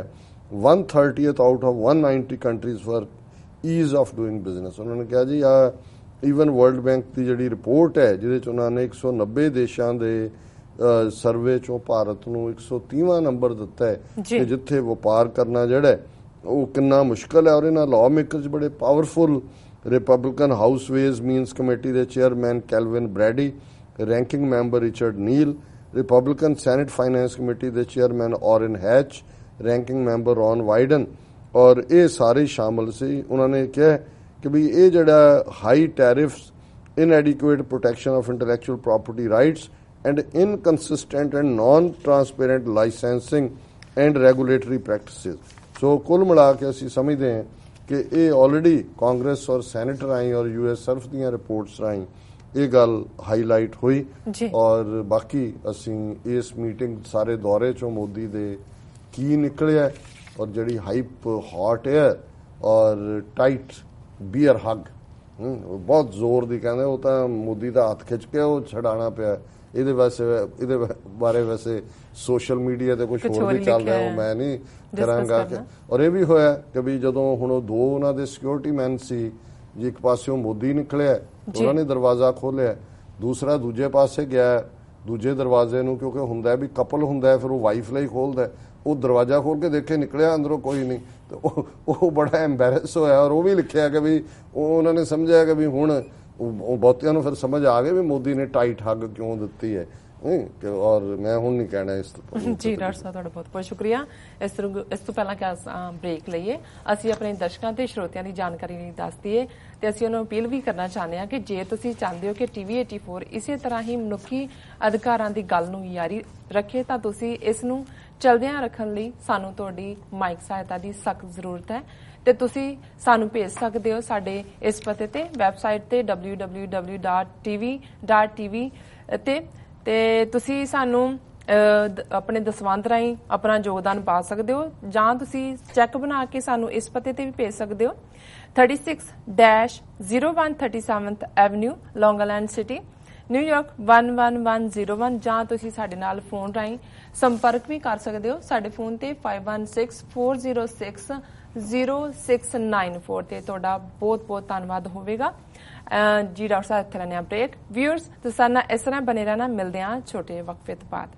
130th out of 190 countries for ease of doing business। ਉਹਨਾਂ ਨੇ ਕਿਹਾ ਜੀ ਈਵਨ ਵਰਲਡ ਬੈਂਕ ਦੀ ਜਿਹੜੀ ਰਿਪੋਰਟ ਹੈ ਜਿਹਦੇ 'ਚ ਉਹਨਾਂ ਨੇ 190 ਦੇਸ਼ਾਂ ਦੇ ਸਰਵੇ 'ਚੋਂ ਭਾਰਤ ਨੂੰ 130ਵਾਂ ਨੰਬਰ ਦਿੱਤਾ ਹੈ ਕਿ ਜਿੱਥੇ ਵਪਾਰ ਕਰਨਾ ਜਿਹੜਾ ਉਹ ਕਿੰਨਾ ਮੁਸ਼ਕਲ ਹੈ। ਔਰ ਇਹਨਾਂ ਲਾਅ ਮੇਕਰਸ ਬੜੇ powerful Republican House Ways Means Committee ਦੇ chairman Calvin Brady, ranking member Richard Neal, Republican Senate Finance Committee ਦੇ chairman Orrin Hatch, ranking member Ron Wyden ਔਰ ਇਹ ਸਾਰੇ ਸ਼ਾਮਲ ਸੀ। ਉਹਨਾਂ ਨੇ ਕਿਹਾ ਕਿ ਵੀ ਇਹ ਜਿਹੜਾ high tariffs, inadequate protection of intellectual property rights and inconsistent and non-transparent licensing and regulatory practices। So ਕੁੱਲ ਮਿਲਾ ਕੇ ਅਸੀਂ ਸਮਝਦੇ ਹਾਂ ਕਿ ਇਹ ਆਲਰੇਡੀ ਕਾਂਗਰਸ ਔਰ ਸੈਨੇਟ ਰਾਹੀਂ ਔਰ US ਸਰਫ ਦੀਆਂ ਰਿਪੋਰਟਸ ਰਾਹੀਂ ਇਹ ਗੱਲ ਹਾਈਲਾਈਟ ਹੋਈ ਔਰ ਬਾਕੀ ਅਸੀਂ ਇਸ ਮੀਟਿੰਗ ਸਾਰੇ ਦੌਰੇ 'ਚੋਂ ਮੋਦੀ ਦੇ ਕੀ ਨਿਕਲਿਆ ਔਰ ਜਿਹੜੀ ਹਾਈਪ ਹੌਟ ਏਅਰ ਔਰ ਟਾਈਟ ਬੀਅਰ ਹੱਗ ਬਹੁਤ ਜ਼ੋਰ ਦੀ ਕਹਿੰਦੇ ਉਹ ਤਾਂ ਮੋਦੀ ਦਾ ਹੱਥ ਖਿੱਚ ਕੇ ਉਹ ਛਡਾਣਾ ਪਿਆ। ਇਹਦੇ ਬਾਰੇ ਵੈਸੇ ਸੋਸ਼ਲ ਮੀਡੀਆ ਤੇ ਕੁਝ ਹੋਰ ਵੀ ਚੱਲ ਰਿਹਾ ਉਹ ਮੈਂ ਨਹੀਂ ਕਰਾਂਗਾ। ਔਰ ਇਹ ਵੀ ਹੋਇਆ ਕਿ ਵੀ ਜਦੋਂ ਹੁਣ ਉਹ ਦੋ ਉਹਨਾਂ ਦੇ ਸਿਕਿਉਰਿਟੀ ਮੈਨ ਸੀ ਜੀ, ਇੱਕ ਪਾਸਿਓਂ ਮੋਦੀ ਨਿਕਲਿਆ ਉਹਨਾਂ ਨੇ ਦਰਵਾਜ਼ਾ ਖੋਲਿਆ, ਦੂਸਰਾ ਦੂਜੇ ਪਾਸੇ ਗਿਆ ਦੂਜੇ ਦਰਵਾਜ਼ੇ ਨੂੰ ਕਿਉਂਕਿ ਹੁੰਦਾ ਵੀ ਕਪਲ ਹੁੰਦਾ ਫਿਰ ਉਹ ਵਾਈਫ ਲਈ ਖੋਲਦਾ, ਉਹ ਦਰਵਾਜ਼ਾ ਖੋਲ ਕੇ ਦੇਖੇ ਨਿਕਲਿਆ ਅੰਦਰੋਂ ਕੋਈ ਨਹੀਂ ਤੇ ਉਹ ਬੜਾ ਐਂਬੈਰਸ ਹੋਇਆ। ਔਰ ਉਹ ਵੀ ਲਿਖਿਆ ਕਿ ਵੀ ਉਹਨਾਂ ਨੇ ਸਮਝਿਆ ਕਿ ਵੀ ਹੁਣ ਉਹ ਬਹੁਤਿਆਂ ਨੂੰ ਫਿਰ ਸਮਝ ਆ ਗਈ ਵੀ ਮੋਦੀ ਨੇ ਟਾਈਟ ਹੱਗ ਕਿਉਂ ਦਿੱਤੀ ਹੈ नहीं और मैं हूं नहीं कहना इस तो ਜੀ ਡਾਕਟਰ ਸਾਹਿਬ ਤੁਹਾਡਾ ਬਹੁਤ ਬਹੁਤ ਸ਼ੁਕਰੀਆ। ਇਸ ਤੋਂ ਪਹਿਲਾਂ ਕਿ ਬ੍ਰੇਕ ਲਈਏ, ਅਸੀਂ ਆਪਣੇ ਦਰਸ਼ਕਾਂ ਤੇ ਸਰੋਤਿਆਂ ਦੀ ਜਾਣਕਾਰੀ ਲਈ ਦੱਸ ਦਈਏ ਤੇ ਅਸੀਂ ਉਹਨਾਂ ਨੂੰ ਅਪੀਲ ਵੀ ਕਰਨਾ ਚਾਹੁੰਦੇ ਹਾਂ ਕਿ ਜੇ ਤੁਸੀਂ ਚਾਹੁੰਦੇ ਹੋ ਕਿ TV 84 ਇਸੇ ਤਰ੍ਹਾਂ ਹੀ ਮਨੁੱਖੀ ਅਧਿਕਾਰਾਂ ਦੀ ਗੱਲ ਨੂੰ ਜਾਰੀ ਰੱਖੇ ਤਾਂ ਤੁਸੀਂ ਇਸ ਨੂੰ ਚਲਦਿਆਂ ਰੱਖਣ ਲਈ ਸਾਨੂੰ ਤੁਹਾਡੀ ਮਾਈਕ ਸਹਾਇਤਾ ਦੀ ਸਖਤ ਜ਼ਰੂਰਤ ਹੈ ਤੇ ਤੁਸੀਂ ਸਾਨੂੰ ਭੇਜ ਸਕਦੇ ਹੋ ਸਾਡੇ ਇਸ ਪਤੇ ਤੇ ਵੈਬਸਾਈਟ ਤੇ www.tv.tv ਤੇ ਤੁਸੀਂ ਸਾਨੂੰ ਆਪਣੇ ਦਸਵੰਧ ਰਾਹੀਂ ਆਪਣਾ ਯੋਗਦਾਨ ਪਾ ਸਕਦੇ ਹੋ ਜਾਂ ਤੁਸੀਂ ਚੈੱਕ ਬਣਾ ਕੇ ਸਾਨੂੰ ਇਸ ਪਤੇ ਤੇ ਵੀ ਭੇਜ ਸਕਦੇ ਹੋ 36-0137th ਐਵਨਿਊ ਲੌਂਗ ਆਈਲੈਂਡ ਸਿਟੀ ਨਿਊਯਾਰਕ 11101 ਜਾਂ ਤੁਸੀਂ ਸਾਡੇ ਨਾਲ ਫੋਨ ਰਾਹੀਂ ਸੰਪਰਕ ਵੀ ਕਰ ਸਕਦੇ ਹੋ ਸਾਡੇ ਫੋਨ ਤੇ 5164060694 ਤੇ ਤੁਹਾਡਾ ਬਹੁਤ ਬਹੁਤ ਧੰਨਵਾਦ ਹੋਵੇਗਾ। ਜੀ ਡਾਕਟਰ ਸਾਹਿਬ ਇੱਥੇ ਲੈਣੇ ਆ ਬ੍ਰੇਕ। ਵਿਊਅਰਸ ਤੁਸੀਂ ਸਾਡੇ ਨਾਲ ਇਸ ਤਰ੍ਹਾਂ ਬਣੇ ਰਹਿਣਾ, ਮਿਲਦੇ ਹਾਂ ਛੋਟੇ ਵਕਫੇ ਤੋਂ ਬਾਅਦ।